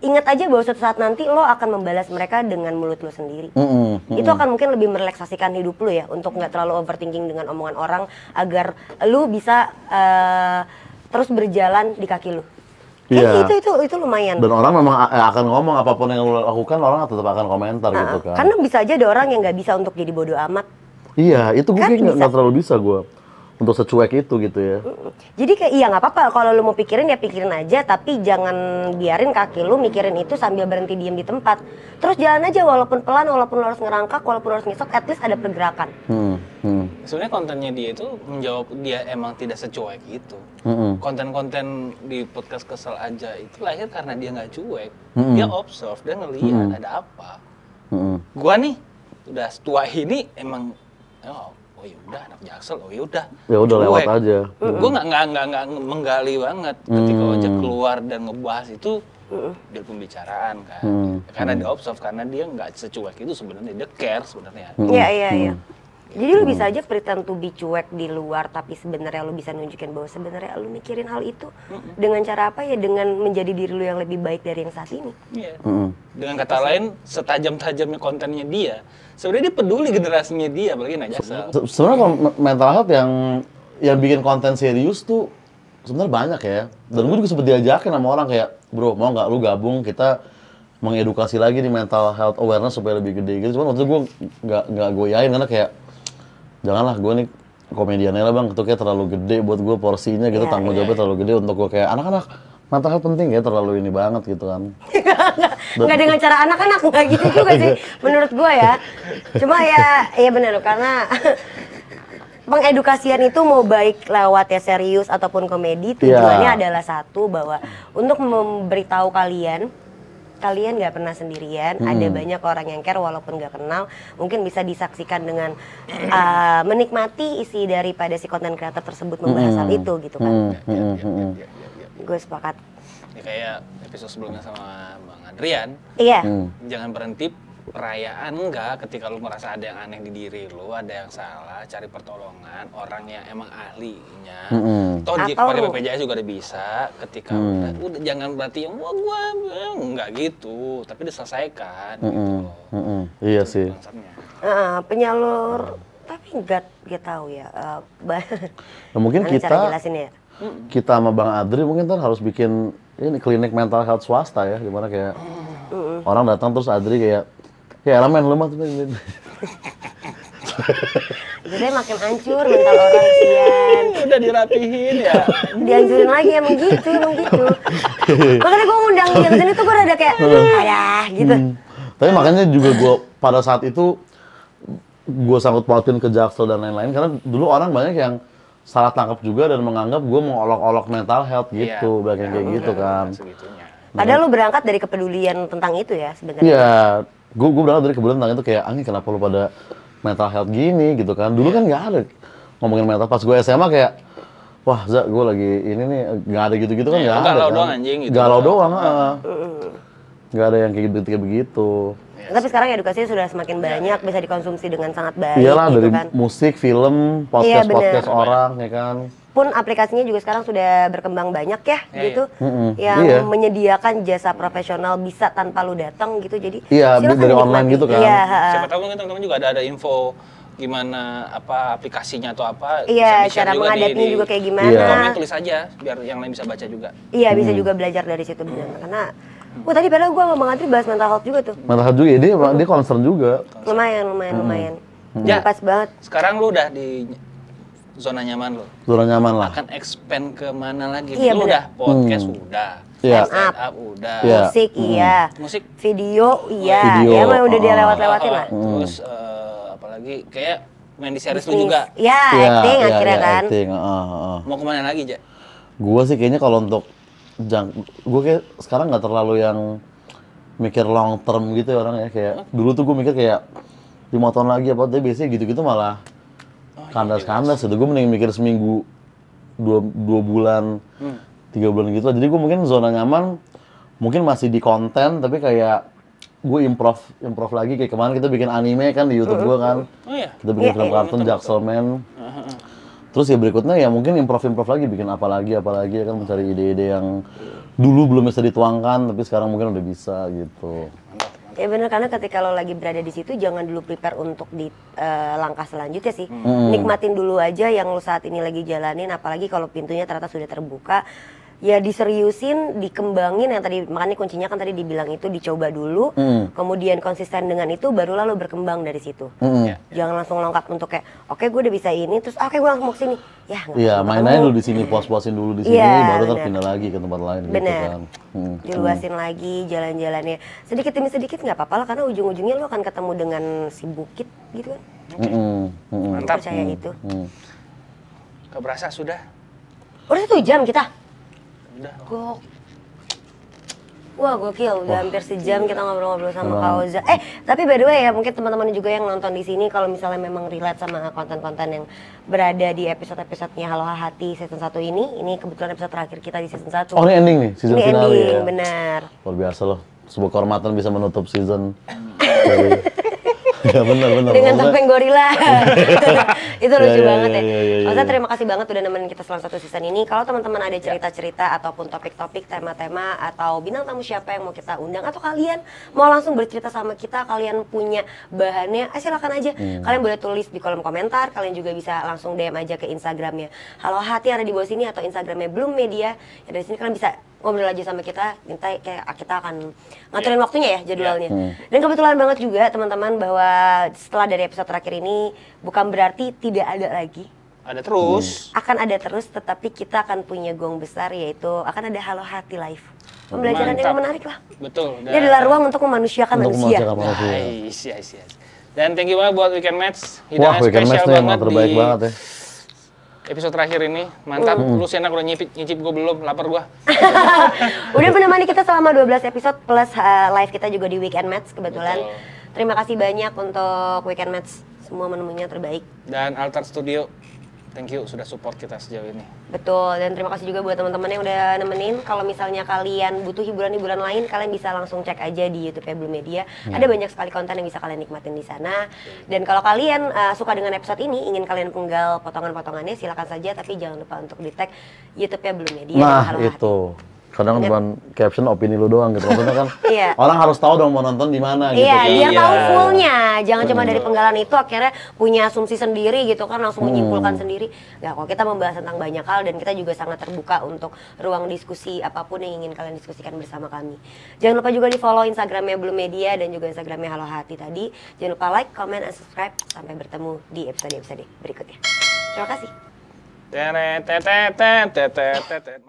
Ingat aja bahwa suatu saat nanti lo akan membalas mereka dengan mulut lo sendiri. Itu akan mungkin lebih merelaksasikan hidup lo ya, untuk nggak terlalu overthinking dengan omongan orang, agar lo bisa terus berjalan di kaki lo. Iya. Itu lumayan. Dan orang memang akan ngomong apapun yang lo lakukan, orang tetap akan komentar gitu kan. Karena bisa aja ada orang yang nggak bisa untuk jadi bodoh amat. Iya, itu gue Kan kayak bisa. nggak terlalu bisa gue untuk secuek itu gitu ya. Jadi kayak iya nggak apa-apa kalau lu mau pikirin ya pikirin aja, tapi jangan biarin kaki lu mikirin itu sambil berhenti diem di tempat. Terus jalan aja walaupun pelan, walaupun lu harus ngerangkak, walaupun lu harus ngisok, at least ada pergerakan. Sebenarnya kontennya dia itu menjawab dia emang tidak secuek itu. Konten-konten di podcast Kesel Aja itu lahir karena dia nggak cuek. Dia observe, dia ngelihat ada apa. Gua nih udah tua ini emang oh ya udah anak Jaksel, oh ya udah. Ya udah lewat aja. Gua nggak menggali banget ketika Ojek keluar dan ngebahas itu dari pembicaraan kan. Karena dia observe, karena dia nggak secuek itu sebenarnya, dia care sebenarnya. Iya. Jadi lu bisa aja pretend to be cuek di luar, tapi sebenarnya lu bisa nunjukin bahwa sebenarnya lu mikirin hal itu dengan cara apa ya? Dengan menjadi diri lu yang lebih baik dari yang saat ini. Iya. Dengan kata lain, setajam-tajamnya kontennya dia, sebenarnya dia peduli generasinya dia, apalagi anak Jaksel. Sebenarnya kalau mental health yang bikin konten serius tuh sebenarnya banyak ya. Dan gue juga sempet diajakin sama orang kayak, bro mau nggak lu gabung kita mengedukasi lagi di mental health awareness supaya lebih gede gitu. Cuman waktu itu gue nggak goyain karena kayak janganlah gue nih komediannya lah bang, itu kayak terlalu gede buat gue porsinya gitu, tanggung jawabnya terlalu gede untuk gue kayak anak-anak mental health penting ya, terlalu ini banget gitu kan. Nggak dengan cara anak-anak, nggak gitu juga sih menurut gue ya. Cuma ya benar karena pengedukasian itu mau baik lewat ya serius ataupun komedi, tujuannya adalah satu, bahwa untuk memberitahu kalian nggak pernah sendirian, ada banyak orang yang care walaupun nggak kenal, mungkin bisa disaksikan dengan menikmati isi daripada si konten kreator tersebut membahas hal itu gitu kan. Gue sepakat. Ya, kayak episode sebelumnya sama Bang Adrian, jangan berhenti perayaan enggak ketika lu merasa ada yang aneh di diri lu, ada yang salah, cari pertolongan orang yang emang ahlinya. Toh pakai BPJS juga udah bisa. Ketika udah jangan berarti yang wah gua enggak gitu, tapi diselesaikan gitu. Iya sih. Penyalur tapi nggak tahu ya. Nah, mungkin cara jelasin ya. Kita sama Bang Adri mungkin kan harus bikin ini klinik mental health swasta ya, dimana kayak orang datang terus Adri kayak elemen lu mah tuh. Jadi makin hancur mental orang, kesian. Udah dirapihin ya. Dihancurin lagi emang gitu. Makanya gue ngundang dia kesini tuh gue rada kayak gitu. Tapi makanya juga gue pada saat itu gue sangkut pautin ke Jaksel dan lain-lain karena dulu orang banyak yang salah tangkap juga dan menganggap gue mau olok-olok mental health gitu, kayak gitu kan. Padahal lu berangkat dari kepedulian tentang itu ya sebenarnya. Iya, gue berangkat dari kepedulian tentang itu kayak, kenapa lu pada mental health gini gitu kan. Dulu kan nggak ada ngomongin mental, pas gue SMA kayak, wah Zak gue lagi ini nih, nggak ada gitu-gitu kan nggak ada galau kan. doang anjing gitu. Galau doang, nggak ada yang kayak begitu. Tapi sekarang edukasinya sudah semakin banyak, bisa dikonsumsi dengan sangat baik. Iyalah, gitu dari kan. musik, film, podcast orang ya kan. Pun aplikasinya juga sekarang sudah berkembang banyak ya, gitu. Yang menyediakan jasa profesional bisa tanpa lu datang gitu. Jadi silakan dari online dinikmati. gitu kan. Iya, Siapa tahu mungkin teman-teman juga ada info gimana apa aplikasinya atau apa. Iya, bisa cara di-share menghadapinya juga kayak gimana. Iya. Komen tulis aja biar yang lain bisa baca juga. Iya, bisa juga belajar dari situ benar. Karena tadi padahal gue sama Bang Adri bahas mental health juga tuh. Mental health juga, dia concern juga. Lumayan. Ya, Pas banget. Sekarang lu udah di zona nyaman lu. Zona nyaman lah. Akan expand ke mana lagi? Iya, Lu bener. udah podcast udah. Iya. Stand up udah. Iya. Musik iya. Musik Video iya. Video, Ya mah udah dia lewat-lewatin lah. Terus apalagi kayak main di series lu juga. Ya, acting akhirnya kan. Acting, Mau kemana lagi, Ja? Gue sih kayaknya kalau untuk gue kayak sekarang nggak terlalu yang mikir long term gitu ya orang ya, kayak dulu tuh gue mikir kayak 5 tahun lagi apa, tapi biasanya gitu-gitu malah kandas-kandas itu. Gue mending mikir seminggu, 2 bulan, 3 bulan gitu lah. Jadi gue mungkin zona nyaman mungkin masih di konten, tapi kayak gue improv lagi. Kayak kemarin kita bikin anime kan di YouTube gue kan. Oh iya. Kita bikin film kartun Jackselman. Terus ya berikutnya ya mungkin improv lagi, bikin apa lagi ya kan, mencari ide-ide yang dulu belum bisa dituangkan tapi sekarang mungkin udah bisa gitu. Ya bener, karena ketika lo lagi berada di situ jangan dulu prepare untuk di langkah selanjutnya sih. Nikmatin dulu aja yang lo saat ini lagi jalanin, apalagi kalau pintunya ternyata sudah terbuka. ya diseriusin, dikembangin yang tadi, makanya kuncinya kan tadi dibilang itu dicoba dulu, kemudian konsisten dengan itu, baru lalu berkembang dari situ. Ya. Jangan langsung lengkap untuk kayak, oke gue udah bisa ini, terus oke gue langsung mau kesini. Ya nggak Iya, ketemu. main aja dulu di sini, puas-puasin dulu di sini, Iya, baru ntar benar. pindah lagi ke tempat lain gitu Bener, kan. diluasin lagi jalan-jalannya. Sedikit demi sedikit nggak apa-apa lah, karena ujung-ujungnya lo akan ketemu dengan si bukit gitu kan. Mantap. Percaya itu. Gak berasa sudah. Udah 1 jam kita. Udah. Wah gokil, udah hampir sejam kita ngobrol-ngobrol sama Kak Oza. Tapi by the way ya, mungkin teman-teman juga yang nonton di sini kalau misalnya memang relate sama konten-konten yang berada di episode-episodenya Halo Hati season 1 ini kebetulan episode terakhir kita di season 1. Oh ini ending nih, season Ini finale ending, ya? benar. Luar biasa loh, sebuah kehormatan bisa menutup season. Ya benar. Dengan topeng gorila. Itu lucu Ya, banget ya. ya. Maksudnya terima kasih banget udah nemenin kita selama 1 season ini. Kalau teman-teman ada cerita-cerita ataupun topik-topik, tema-tema atau bintang tamu siapa yang mau kita undang, atau kalian mau langsung bercerita sama kita, kalian punya bahannya, silakan aja. Kalian boleh tulis di kolom komentar, kalian juga bisa langsung DM aja ke Instagramnya Halo Hati yang ada di bawah sini, atau Instagramnya Bloom Media. Ya dari sini kalian bisa ngobrol aja sama kita, minta kayak kita akan ngaturin waktunya ya, jadwalnya. Dan kebetulan banget juga teman-teman bahwa setelah dari episode terakhir ini bukan berarti tidak ada lagi. Ada terus. Akan ada terus, tetapi kita akan punya gong besar, yaitu akan ada Halo Hati Live. Pembelajaran yang Mantap. menarik lah. Betul. Ini adalah ruang untuk memanusiakan Untuk manusia. memanusiakan manusia. Iya. Dan thank you banget buat Weekend Match. Wah, Weekend Match spesial tuh emang terbaik di banget ya. episode terakhir ini. Mantap. Lu sih enak udah nyicip gue belum, lapar gua. Udah menemani kita selama 12 episode plus live kita juga di Weekend Match kebetulan. Betul. Terima kasih banyak untuk Weekend Match. Semua menu-menunya terbaik. Dan Altar Studio, thank you sudah support kita sejauh ini. Betul, dan terima kasih juga buat teman-teman yang udah nemenin. Kalau misalnya kalian butuh hiburan-hiburan lain, kalian bisa langsung cek aja di YouTube-nya Bloom Media. Ada banyak sekali konten yang bisa kalian nikmatin di sana. Dan kalau kalian suka dengan episode ini, ingin kalian penggal potongan-potongannya, silakan saja. Tapi jangan lupa untuk di-tag YouTube-nya Bloom Media. dan Nah Halo Hati. itu, kadang cuma caption opini lu doang gitu. Maksudnya kan Iya. orang harus tahu dong mau nonton di mana gitu. Iya, kan. biar Iya. tahu fullnya. Jangan cuma dari penggalan itu akhirnya punya asumsi sendiri gitu kan, langsung menyimpulkan sendiri. Nggak kok, kita membahas tentang banyak hal dan kita juga sangat terbuka untuk ruang diskusi apapun yang ingin kalian diskusikan bersama kami. Jangan lupa juga di follow Instagramnya Bloom Media dan juga Instagramnya Halo Hati tadi. Jangan lupa like, comment, and subscribe. Sampai bertemu di episode-episode berikutnya. Terima kasih. Tetet.